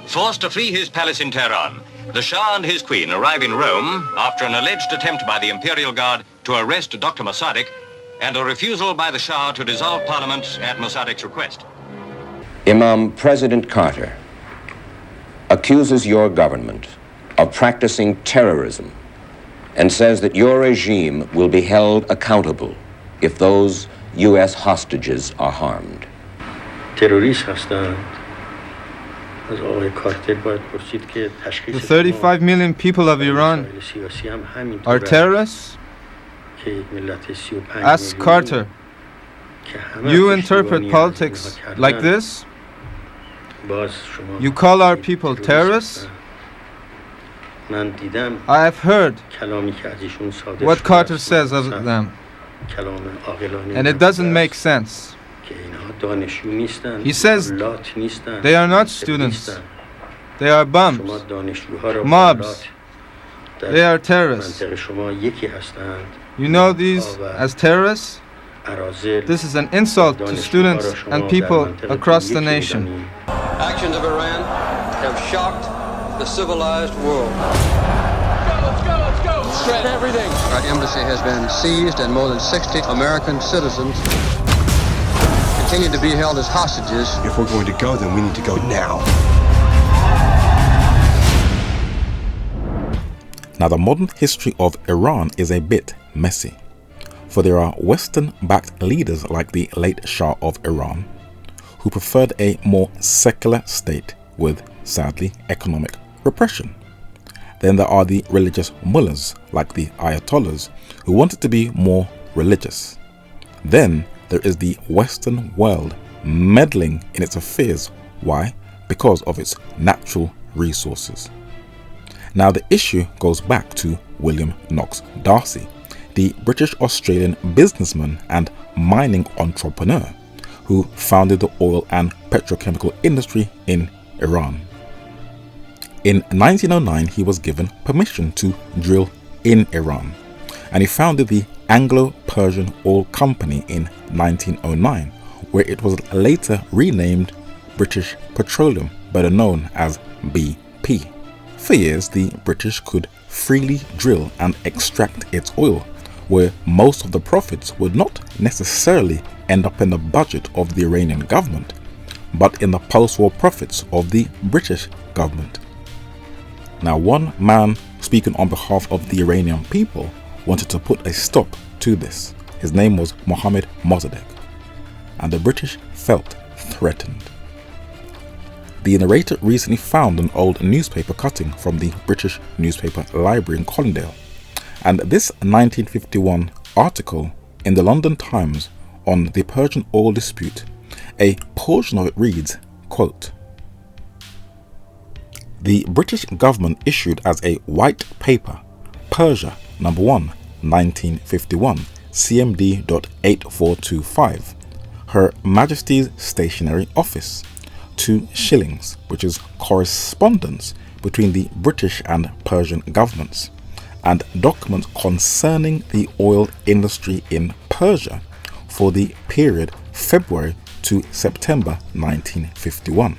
Forced to flee his palace in Tehran, the Shah and his queen arrive in Rome after an alleged attempt by the Imperial Guard to arrest Dr. Mossadegh and a refusal by the Shah to dissolve Parliament at Mossadegh's request. Imam President Carter accuses your government of practicing terrorism and says that your regime will be held accountable if those U.S. hostages are harmed. The 35 million people of Iran are terrorists? Ask Carter. You interpret politics like this? You call our people terrorists? I have heard what Carter says of them, and it doesn't make sense. He says they are not students, they are bums, mobs, they are terrorists. You know these as terrorists? This is an insult to students and people across the nation. Actions of Iran have shocked the civilized world. Let's go! Shred everything. Our embassy has been seized and more than 60 American citizens continue to be held as hostages. If we're going to go, then we need to go now. Now, the modern history of Iran is a bit messy, for there are Western-backed leaders like the late Shah of Iran, who preferred a more secular state with, sadly, economic repression. Then there are the religious mullahs, like the Ayatollahs, who wanted to be more religious. Then there is the Western world meddling in its affairs. Why? Because of its natural resources. Now the issue goes back to William Knox Darcy, the British-Australian businessman and mining entrepreneur who founded the oil and petrochemical industry in Iran. In 1909, he was given permission to drill in Iran, and he founded the Anglo-Persian Oil Company in 1909, where it was later renamed British Petroleum, better known as BP. For years, the British could freely drill and extract its oil, where most of the profits would not necessarily end up in the budget of the Iranian government, but in the post-war profits of the British government. Now, one man speaking on behalf of the Iranian people wanted to put a stop to this. His name was Mohammad Mossadegh, and the British felt threatened. The narrator recently found an old newspaper cutting from the British newspaper library in Colindale, and this 1951 article in the London Times on the Persian oil dispute, a portion of it reads, quote, "The British government issued as a white paper, Persia No. 1, 1951, CMD.8425, Her Majesty's Stationery Office, 2 shillings, which is correspondence between the British and Persian governments, and documents concerning the oil industry in Persia for the period February to September 1951.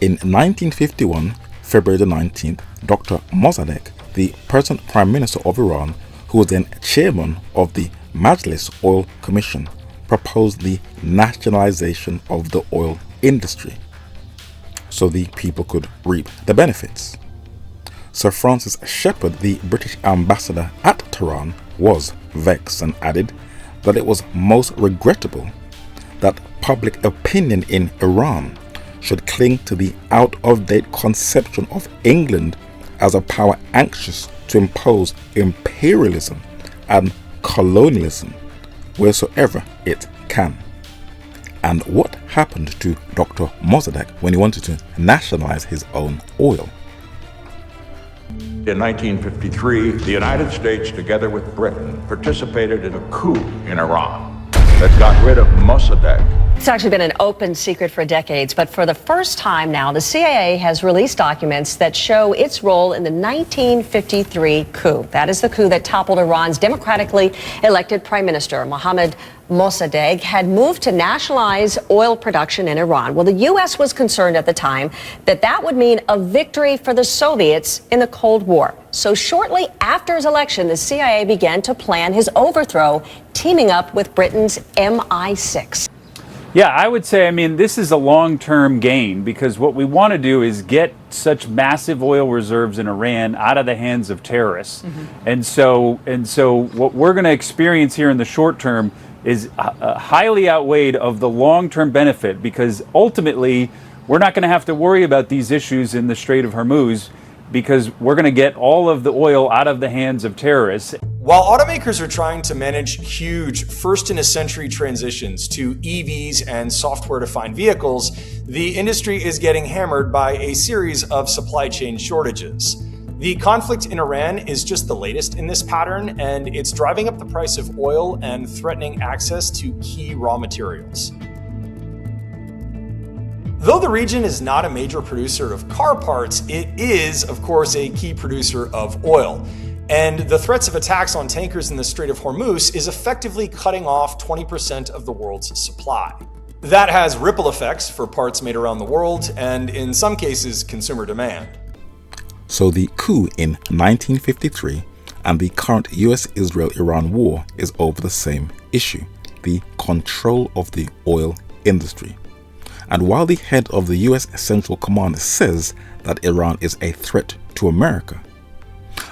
In 1951, February the 19th, Dr. Mossadegh, the present Prime Minister of Iran, who was then chairman of the Majlis Oil Commission, proposed the nationalization of the oil industry so the people could reap the benefits. Sir Francis Shepherd, the British ambassador at Tehran, was vexed and added that it was most regrettable that public opinion in Iran should cling to the out-of-date conception of England as a power anxious to impose imperialism and colonialism wheresoever it can. And what happened to Dr. Mossadegh when he wanted to nationalize his own oil? In 1953, the United States, together with Britain, participated in a coup in Iran that got rid of Mossadegh. It's actually been an open secret for decades, but for the first time now, the CIA has released documents that show its role in the 1953 coup. That is the coup that toppled Iran's democratically elected prime minister. Mohammad Mossadegh had moved to nationalize oil production in Iran. Well, the U.S. was concerned at the time that that would mean a victory for the Soviets in the Cold War. So shortly after his election, the CIA began to plan his overthrow, teaming up with Britain's MI6. Yeah, I would say, this is a long-term gain, because what we want to do is get such massive oil reserves in Iran out of the hands of terrorists. And so what we're going to experience here in the short term is highly outweighed of the long-term benefit, because ultimately we're not going to have to worry about these issues in the Strait of Hormuz, because we're going to get all of the oil out of the hands of terrorists. While automakers are trying to manage huge first-in-a-century transitions to EVs and software-defined vehicles, the industry is getting hammered by a series of supply chain shortages. The conflict in Iran is just the latest in this pattern, and it's driving up the price of oil and threatening access to key raw materials. Though the region is not a major producer of car parts, it is, of course, a key producer of oil. And the threats of attacks on tankers in the Strait of Hormuz is effectively cutting off 20% of the world's supply. That has ripple effects for parts made around the world and, in some cases, consumer demand. So the coup in 1953 and the current US-Israel-Iran war is over the same issue, the control of the oil industry. And while the head of the US Central Command says that Iran is a threat to America,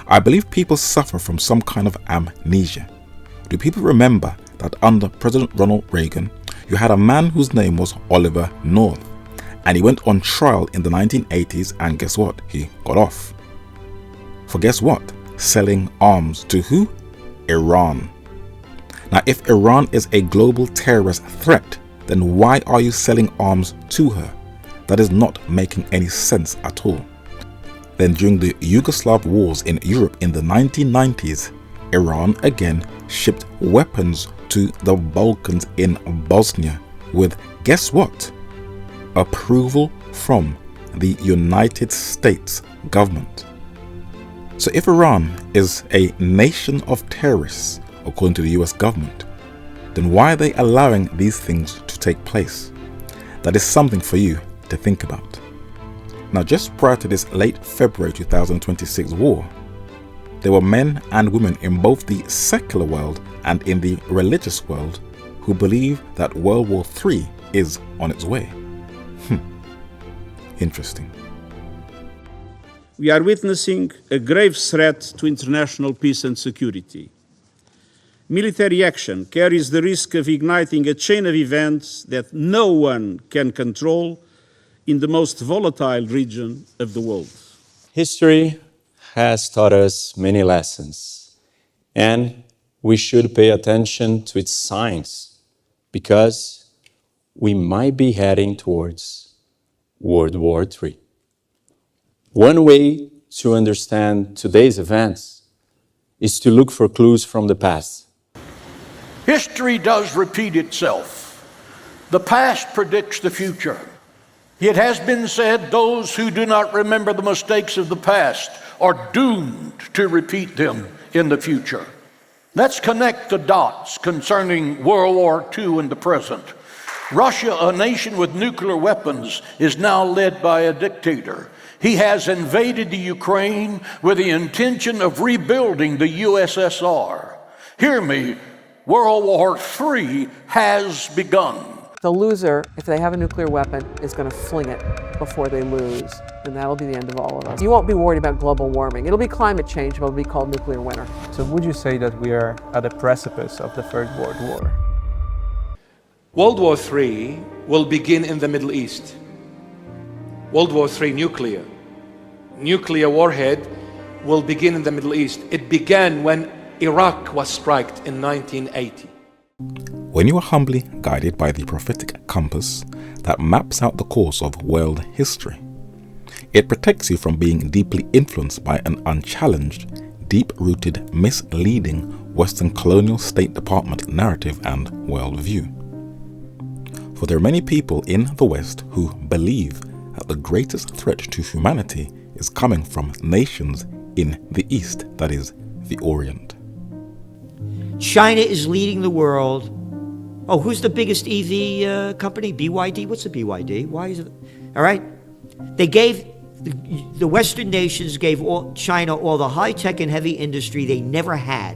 I believe people suffer from some kind of amnesia. Do people remember that under President Ronald Reagan, you had a man whose name was Oliver North, and he went on trial in the 1980s, and guess what? He got off. For guess what? Selling arms to who? Iran. Now, if Iran is a global terrorist threat, then why are you selling arms to her? That is not making any sense at all. Then during the Yugoslav wars in Europe in the 1990s, Iran again shipped weapons to the Balkans in Bosnia with, guess what? Approval from the United States government. So if Iran is a nation of terrorists, according to the US government, then why are they allowing these things to take place? That is something for you to think about. Now, just prior to this late February 2026 war, there were men and women in both the secular world and in the religious world who believe that World War III is on its way. Interesting. We are witnessing a grave threat to international peace and security. Military action carries the risk of igniting a chain of events that no one can control in the most volatile region of the world. History has taught us many lessons, and we should pay attention to its signs because we might be heading towards World War III. One way to understand today's events is to look for clues from the past. History does repeat itself. The past predicts the future. It has been said those who do not remember the mistakes of the past are doomed to repeat them in the future. Let's connect the dots concerning World War II and the present. Russia, a nation with nuclear weapons, is now led by a dictator. He has invaded the Ukraine with the intention of rebuilding the USSR. Hear me, World War III has begun. The loser, if they have a nuclear weapon, is going to fling it before they lose, and that'll be the end of all of us. You won't be worried about global warming. It'll be climate change, but it'll be called nuclear winter. So would you say that we are at the precipice of the Third World War? World War III will begin in the Middle East. World War III nuclear. Nuclear warhead will begin in the Middle East. It began when Iraq was struck in 1980. When you are humbly guided by the prophetic compass that maps out the course of world history, it protects you from being deeply influenced by an unchallenged, deep-rooted, misleading Western colonial State Department narrative and worldview. For there are many people in the West who believe that the greatest threat to humanity is coming from nations in the East, that is, the Orient. China is leading the world. Oh, who's the biggest EV company? BYD? What's the BYD? Why is it? All right. They gave, the Western nations gave China all the high-tech and heavy industry they never had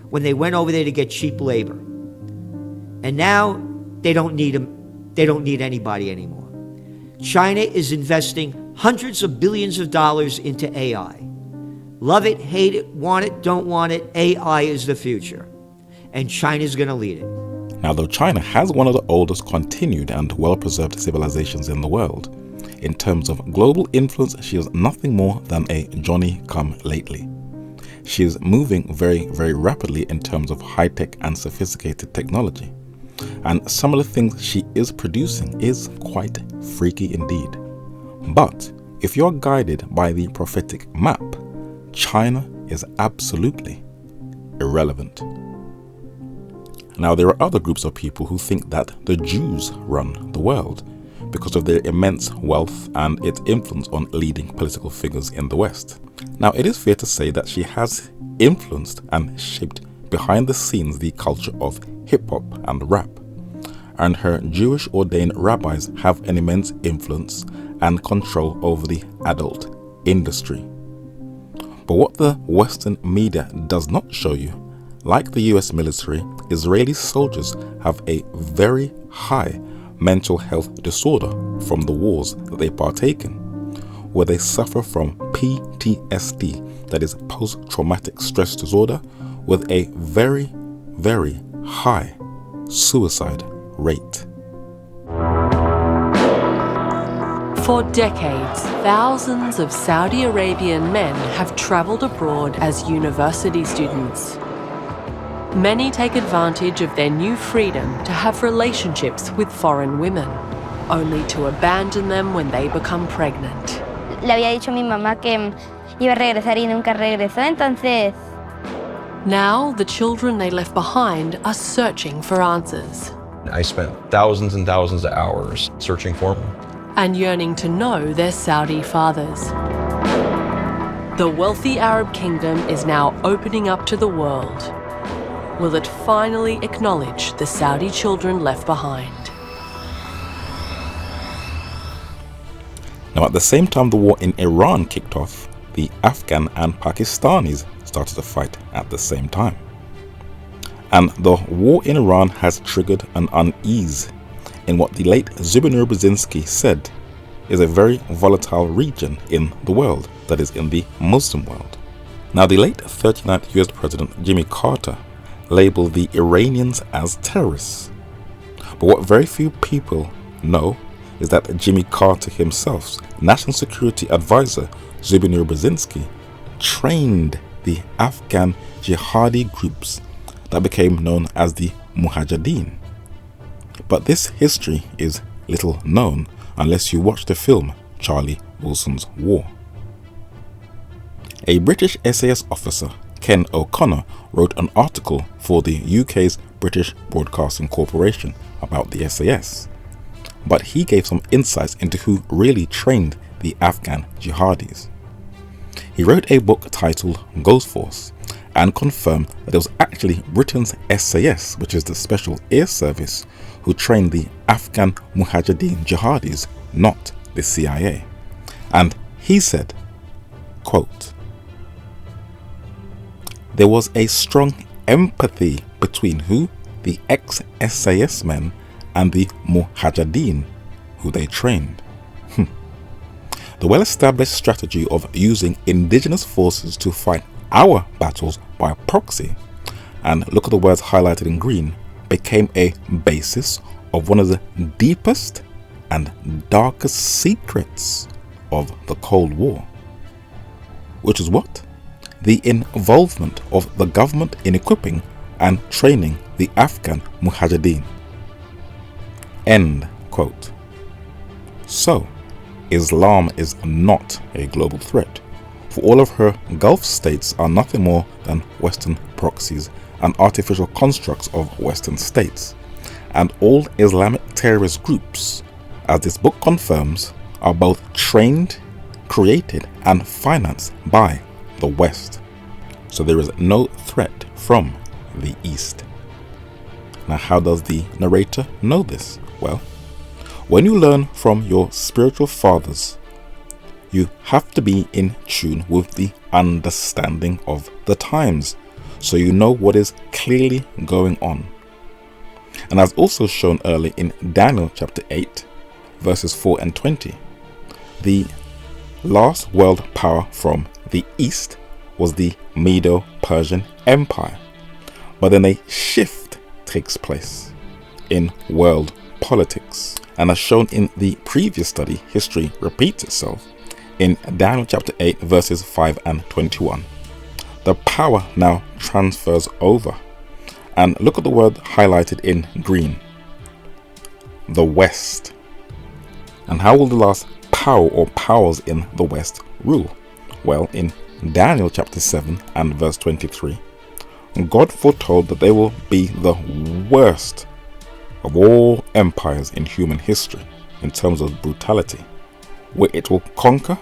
when they went over there to get cheap labor. And now they don't need them. They don't need anybody anymore. China is investing hundreds of billions of dollars into AI. Love it, hate it, want it, don't want it, AI is the future. And China's going to lead it. Now, though China has one of the oldest continued and well-preserved civilizations in the world, in terms of global influence, she is nothing more than a Johnny-come-lately. She is moving very, very rapidly in terms of high-tech and sophisticated technology. And some of the things she is producing is quite freaky indeed. But if you're guided by the prophetic map, China is absolutely irrelevant. Now, there are other groups of people who think that the Jews run the world because of their immense wealth and its influence on leading political figures in the West. Now, it is fair to say that she has influenced and shaped behind the scenes the culture of hip-hop and rap, and her Jewish ordained rabbis have an immense influence and control over the adult industry. But what the Western media does not show you, like the US military, Israeli soldiers have a very high mental health disorder from the wars that they partake in, where they suffer from PTSD, that is post-traumatic stress disorder, with a very, very high suicide rate. For decades, thousands of Saudi Arabian men have traveled abroad as university students. Many take advantage of their new freedom to have relationships with foreign women, only to abandon them when they become pregnant. Le había dicho a mi mamá que iba a regresar y nunca regresó, entonces... Now, the children they left behind are searching for answers. I spent thousands and thousands of hours searching for them. And yearning to know their Saudi fathers. The wealthy Arab kingdom is now opening up to the world. Will it finally acknowledge the Saudi children left behind? Now, at the same time the war in Iran kicked off, the Afghan and Pakistanis started to fight at the same time. And the war in Iran has triggered an unease in what the late Zbigniew Brzezinski said is a very volatile region in the world, that is, in the Muslim world. Now, the late 39th US President Jimmy Carter labeled the Iranians as terrorists. But what very few people know is that Jimmy Carter himself's National Security Advisor, Zbigniew Brzezinski, trained the Afghan jihadi groups that became known as the Mujahideen. But this history is little known unless you watch the film Charlie Wilson's War. A British SAS officer, Ken O'Connor, wrote an article for the UK's British Broadcasting Corporation about the SAS, but he gave some insights into who really trained the Afghan jihadis. He wrote a book titled Ghost Force and confirmed that it was actually Britain's SAS, which is the Special Air Service, who trained the Afghan Mujahideen jihadis, not the CIA. And he said, quote, "There was a strong empathy between who? The ex-SAS men and the Mujahideen, who they trained. The well-established strategy of using indigenous forces to fight our battles by proxy," and look at the words highlighted in green, became a basis of one of the deepest and darkest secrets of the Cold War. Which is what? The involvement of the government in equipping and training the Afghan Mujahideen. End quote. So, Islam is not a global threat, for all of her Gulf states are nothing more than Western proxies and artificial constructs of Western states. And all Islamic terrorist groups, as this book confirms, are both trained, created, and financed by the West. So there is no threat from the East. Now, how does the narrator know this? Well, when you learn from your spiritual fathers, you have to be in tune with the understanding of the times, so you know what is clearly going on. And as also shown early in Daniel chapter 8, verses 4 and 20, the last world power from the East was the Medo-Persian Empire. But then a shift takes place in world politics. And as shown in the previous study, history repeats itself in Daniel chapter 8, verses 5 and 21. the power now transfers over. And look at the word highlighted in green. The West. And how will the last power or powers in the West rule? Well, in Daniel chapter 7 and verse 23, God foretold that they will be the worst of all empires in human history in terms of brutality, where it will conquer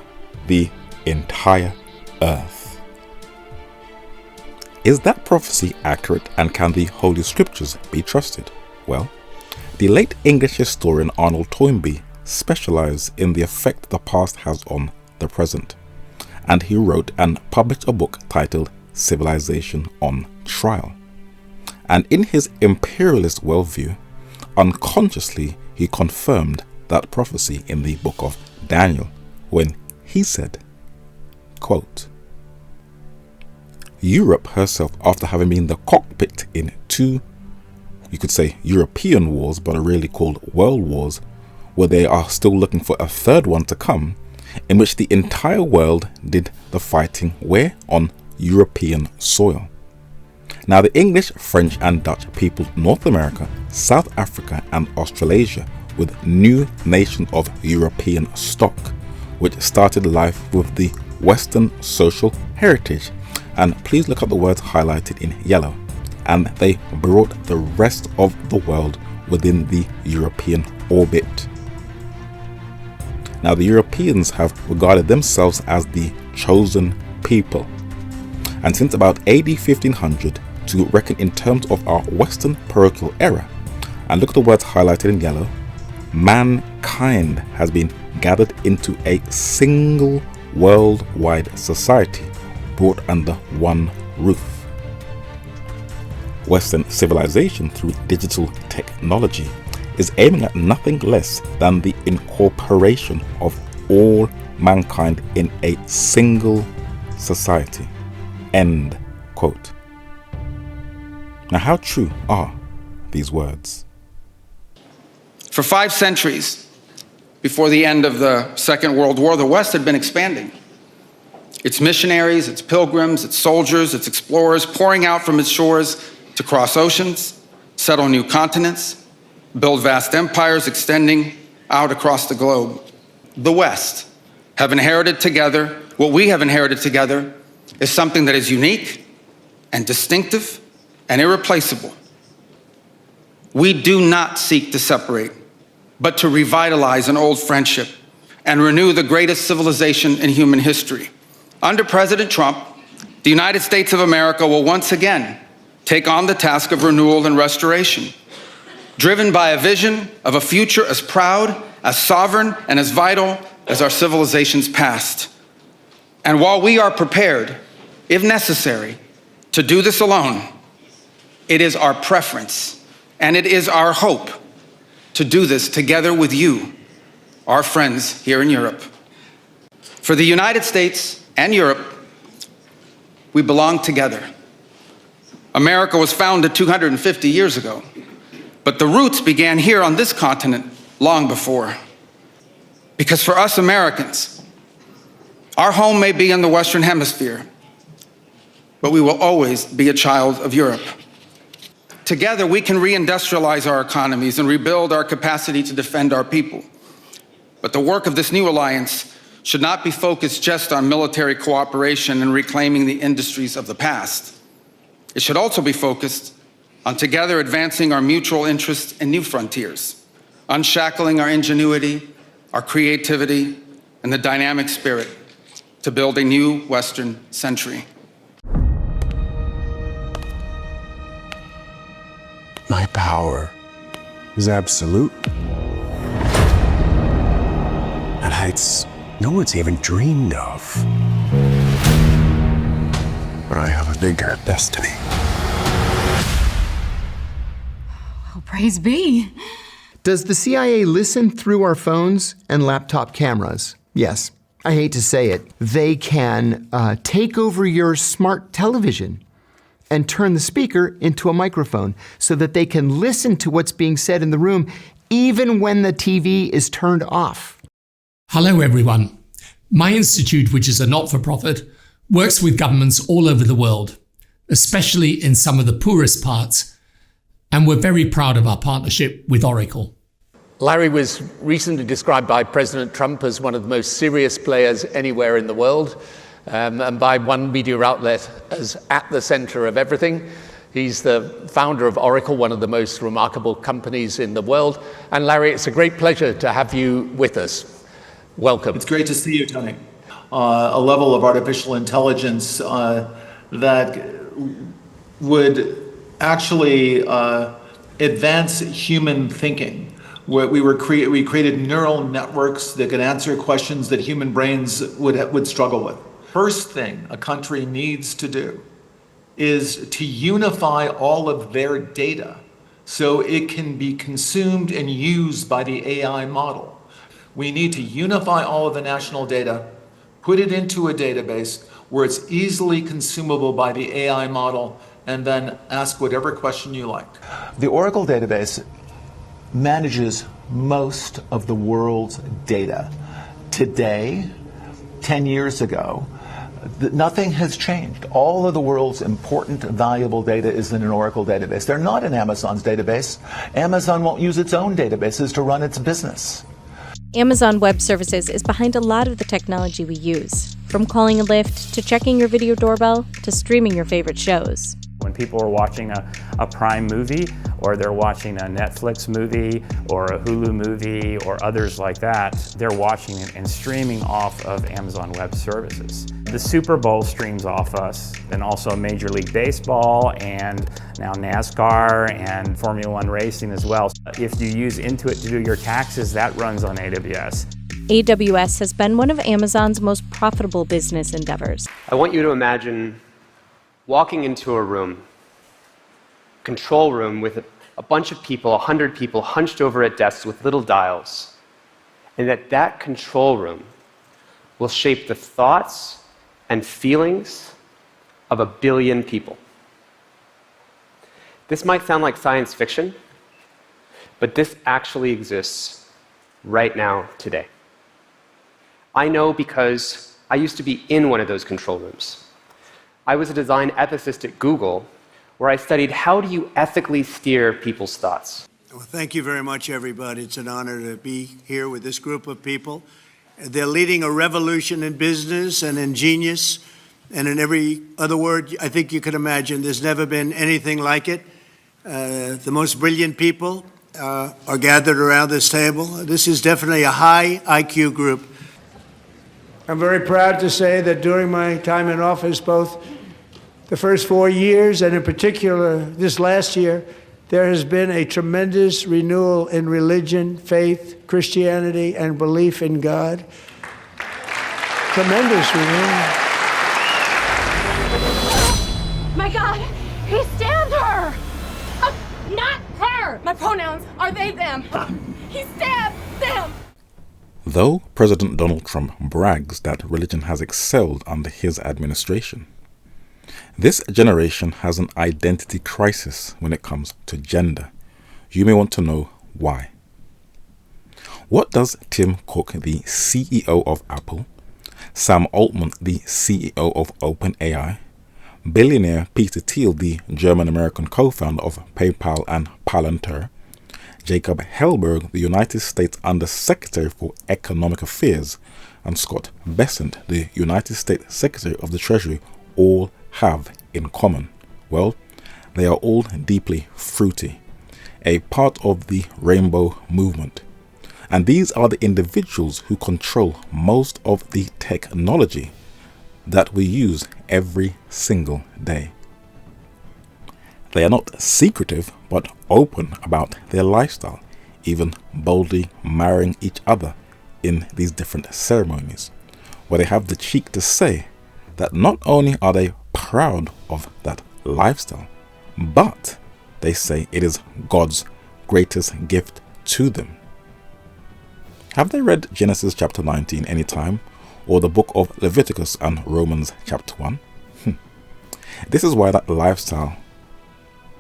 the entire earth. Is that prophecy accurate, and can the Holy Scriptures be trusted? Well, the late English historian Arnold Toynbee specialized in the effect the past has on the present, and he wrote and published a book titled Civilization on Trial. And in his imperialist worldview, unconsciously he confirmed that prophecy in the book of Daniel when he said, quote, Europe herself, after having been the cockpit in two, you could say, European wars, but are really called world wars, where they are still looking for a third one to come, in which the entire world did the fighting where? On European soil. Now the English, French and Dutch peopled North America, South Africa and Australasia with new nation of European stock, which started life with the Western social heritage. And please look at the words highlighted in yellow. And they brought the rest of the world within the European orbit. Now the Europeans have regarded themselves as the chosen people. And since about AD 1500, to reckon in terms of our Western parochial era, and look at the words highlighted in yellow, mankind has been gathered into a single worldwide society brought under one roof. Western civilization through digital technology is aiming at nothing less than the incorporation of all mankind in a single society. End quote. Now, how true are these words? For 5 centuries, before the end of the Second World War, the West had been expanding. Its missionaries, its pilgrims, its soldiers, its explorers pouring out from its shores to cross oceans, settle new continents, build vast empires extending out across the globe. The West have inherited together, what we have inherited together is something that is unique and distinctive and irreplaceable. We do not seek to separate, but to revitalize an old friendship and renew the greatest civilization in human history. Under President Trump, the United States of America will once again take on the task of renewal and restoration, driven by a vision of a future as proud, as sovereign, and as vital as our civilization's past. And while we are prepared, if necessary, to do this alone, it is our preference and it is our hope to do this together with you, our friends here in Europe. For the United States and Europe, we belong together. America was founded 250 years ago, but the roots began here on this continent long before. Because for us Americans, our home may be in the Western Hemisphere, but we will always be a child of Europe. Together, we can reindustrialize our economies and rebuild our capacity to defend our people. But the work of this new alliance should not be focused just on military cooperation and reclaiming the industries of the past. It should also be focused on together advancing our mutual interests in new frontiers, unshackling our ingenuity, our creativity, and the dynamic spirit to build a new Western century. My power is absolute. At heights no one's even dreamed of. But I have a bigger destiny. Oh, praise be. Does the CIA listen through our phones and laptop cameras? Yes. I hate to say it. They can take over your smart television and turn the speaker into a microphone so that they can listen to what's being said in the room even when the TV is turned off. Hello everyone. My institute, which is a not-for-profit, works with governments all over the world, especially in some of the poorest parts, and we're very proud of our partnership with Oracle. Larry was recently described by President Trump as one of the most serious players anywhere in the world, and by one media outlet as at the center of everything. He's the founder of Oracle, one of the most remarkable companies in the world. And Larry, it's a great pleasure to have you with us. Welcome. It's great to see you, Tony. A level of artificial intelligence that would actually advance human thinking. We created neural networks that could answer questions that human brains would struggle with. First thing a country needs to do is to unify all of their data so it can be consumed and used by the AI model. We need to unify all of the national data, put it into a database where it's easily consumable by the AI model, and then ask whatever question you like. The Oracle database manages most of the world's data. Today, 10 years ago, nothing has changed. All of the world's important, valuable data is in an Oracle database. They're not in Amazon's database. Amazon won't use its own databases to run its business. Amazon Web Services is behind a lot of the technology we use, from calling a Lyft to checking your video doorbell to streaming your favorite shows. When people are watching a Prime movie, or they're watching a Netflix movie, or a Hulu movie, or others like that, they're watching it and streaming off of Amazon Web Services. The Super Bowl streams off us, and also Major League Baseball, and now NASCAR, and Formula One racing as well. If you use Intuit to do your taxes, that runs on AWS. AWS has been one of Amazon's most profitable business endeavors. I want you to imagine walking into a room, control room with a bunch of people, 100 people hunched over at desks with little dials, and that control room will shape the thoughts and feelings of 1 billion people. This might sound like science fiction, but this actually exists right now, today. I know because I used to be in one of those control rooms. I was a design ethicist at Google, where I studied how do you ethically steer people's thoughts. Well, thank you very much, everybody. It's an honor to be here with this group of people. They're leading a revolution in business and in genius, and in every other word I think you could imagine. There's never been anything like it. The most brilliant people are gathered around this table. This is definitely a high IQ group. I'm very proud to say that during my time in office, both the first 4 years and in particular this last year, there has been a tremendous renewal in religion, faith, Christianity, and belief in God. Tremendous renewal. My God, he stabbed her! Not her! My pronouns are they, them. He stabbed them! Though President Donald Trump brags that religion has excelled under his administration, this generation has an identity crisis when it comes to gender. You may want to know why. What does Tim Cook, the CEO of Apple, Sam Altman, the CEO of OpenAI, billionaire Peter Thiel, the German-American co-founder of PayPal and Palantir, Jacob Hellberg, the United States Undersecretary for Economic Affairs, and Scott Bessent, the United States Secretary of the Treasury, all have in common? Well, they are all deeply fruity, a part of the rainbow movement. And these are the individuals who control most of the technology that we use every single day. They are not secretive, but open about their lifestyle, even boldly marrying each other in these different ceremonies, where they have the cheek to say that not only are they proud of that lifestyle, but they say it is God's greatest gift to them. Have they read Genesis chapter 19 any time, or the book of Leviticus and Romans chapter 1? This is why that lifestyle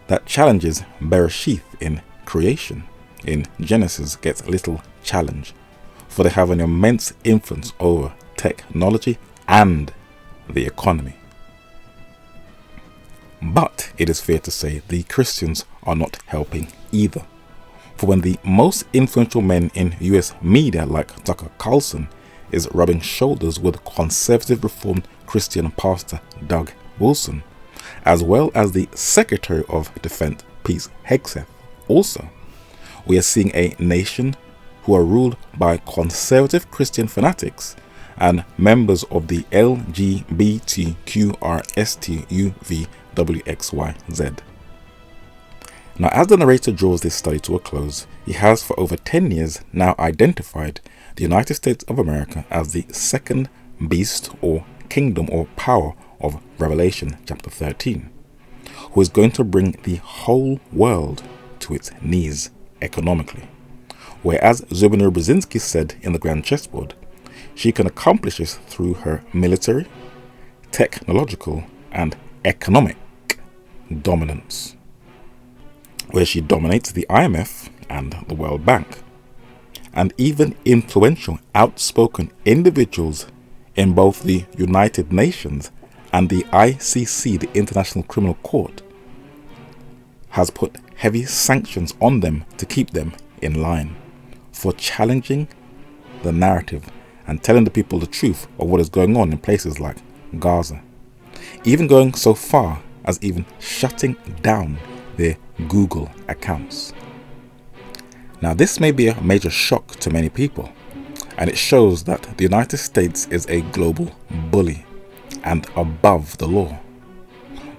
that challenges Bereshith in creation in Genesis gets little challenge, for they have an immense influence over technology and the economy. But it is fair to say the Christians are not helping either. For when the most influential men in US media like Tucker Carlson is rubbing shoulders with conservative Reformed Christian pastor Doug Wilson, as well as the Secretary of Defense Pete Hegseth also, we are seeing a nation who are ruled by conservative Christian fanatics and members of the LGBTQRSTUVWXYZ. Now, as the narrator draws this study to a close, he has for over 10 years now identified the United States of America as the second beast or kingdom or power of Revelation chapter 13, who is going to bring the whole world to its knees economically. Whereas Zbigniew Brzezinski said in the Grand Chessboard, she can accomplish this through her military, technological, and economic dominance, where she dominates the IMF and the World Bank, and even influential, outspoken individuals in both the United Nations and the ICC, the International Criminal Court, has put heavy sanctions on them to keep them in line for challenging the narrative and telling the people the truth of what is going on in places like Gaza, even going so far as even shutting down their Google accounts. Now, this may be a major shock to many people, and it shows that the United States is a global bully and above the law.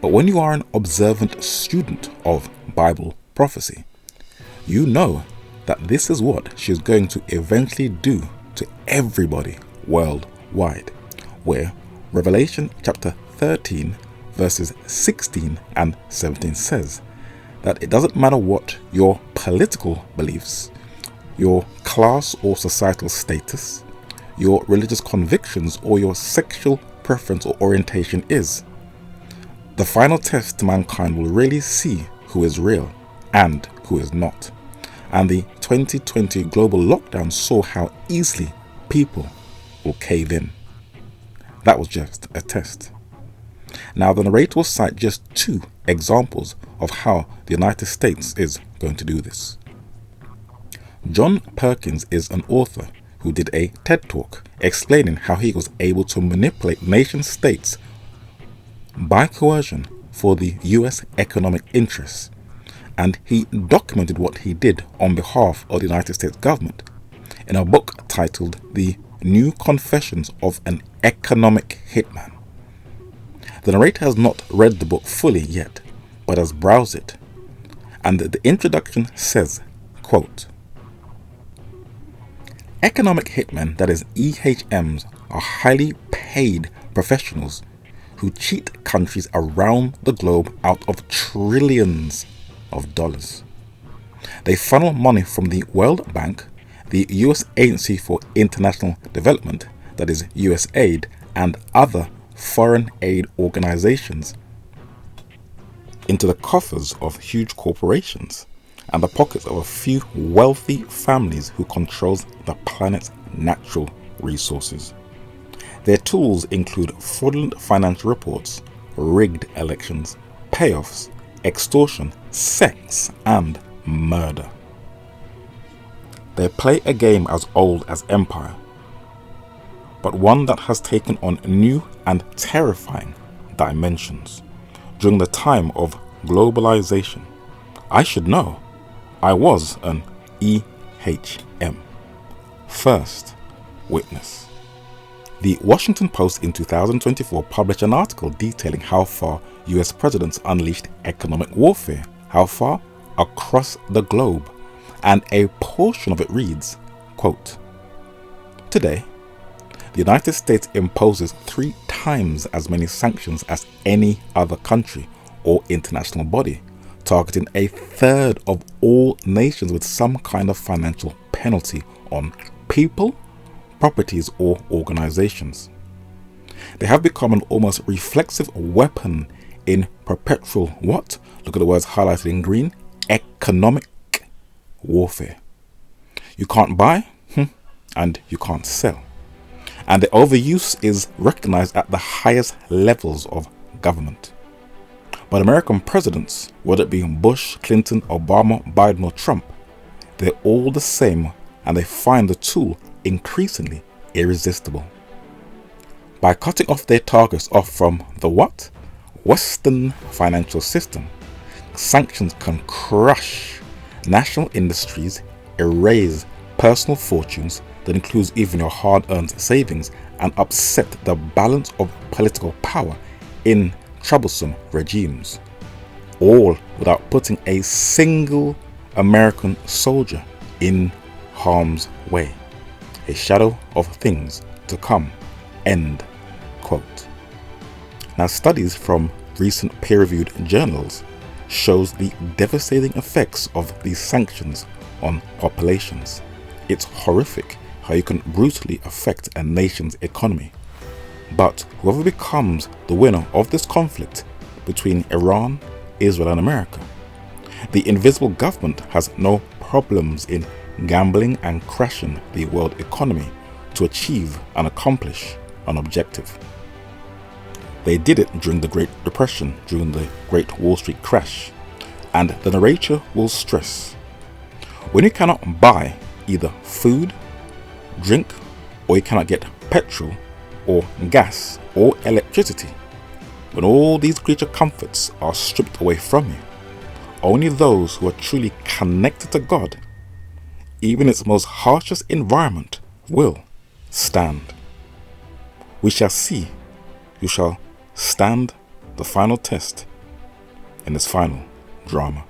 But when you are an observant student of Bible prophecy, you know that this is what she is going to eventually do to everybody worldwide, where Revelation chapter 13 verses 16 and 17 says that it doesn't matter what your political beliefs, your class or societal status, your religious convictions, or your sexual preference or orientation is. The final test mankind will really see who is real and who is not. And the 2020 global lockdown saw how easily people will cave in. That was just a test. Now, the narrator will cite just 2 examples of how the United States is going to do this. John Perkins is an author who did a TED Talk explaining how he was able to manipulate nation states by coercion for the US economic interests, and he documented what he did on behalf of the United States government in a book titled The New Confessions of an Economic Hitman. The narrator has not read the book fully yet, but has browsed it, and the introduction says, quote, "Economic hitmen, that is EHMs, are highly paid professionals who cheat countries around the globe out of trillions of dollars. They funnel money from the World Bank, the US Agency for International Development, that is USAID, and other foreign aid organizations into the coffers of huge corporations and the pockets of a few wealthy families who controls the planet's natural resources. Their tools include fraudulent financial reports, rigged elections, payoffs, extortion, sex, and murder. They play a game as old as empire, but one that has taken on new and terrifying dimensions during the time of globalization. I should know. I was an EHM. First witness. The Washington Post in 2024 published an article detailing how far US presidents unleashed economic warfare. How far? Across the globe. And a portion of it reads, quote, "Today, the United States imposes 3 times as many sanctions as any other country or international body, targeting 1/3 of all nations with some kind of financial penalty on people, properties, or organizations. They have become an almost reflexive weapon in perpetual what? Look at the words highlighted in green. Economic warfare. You can't buy and you can't sell. and the overuse is recognized at the highest levels of government. But American presidents, whether it be Bush, Clinton, Obama, Biden or Trump, they're all the same, and they find the tool increasingly irresistible. By cutting off their targets off from the what? Western financial system, sanctions can crush national industries, erase personal fortunes that includes even your hard-earned savings, and upset the balance of political power in troublesome regimes, all without putting a single American soldier in harm's way. A shadow of things to come. End quote. Now, studies from recent peer-reviewed journals shows the devastating effects of these sanctions on populations. It's horrific how you can brutally affect a nation's economy. But whoever becomes the winner of this conflict between Iran, Israel and America, the invisible government has no problems in gambling and crashing the world economy to achieve and accomplish an objective. They did it during the Great Depression, during the Great Wall Street crash, and the narrator will stress, when you cannot buy either food, drink, or you cannot get petrol or gas or electricity, when all these creature comforts are stripped away from you, only those who are truly connected to God, even its most harshest environment, will stand. We shall see who shall stand the final test in this final drama.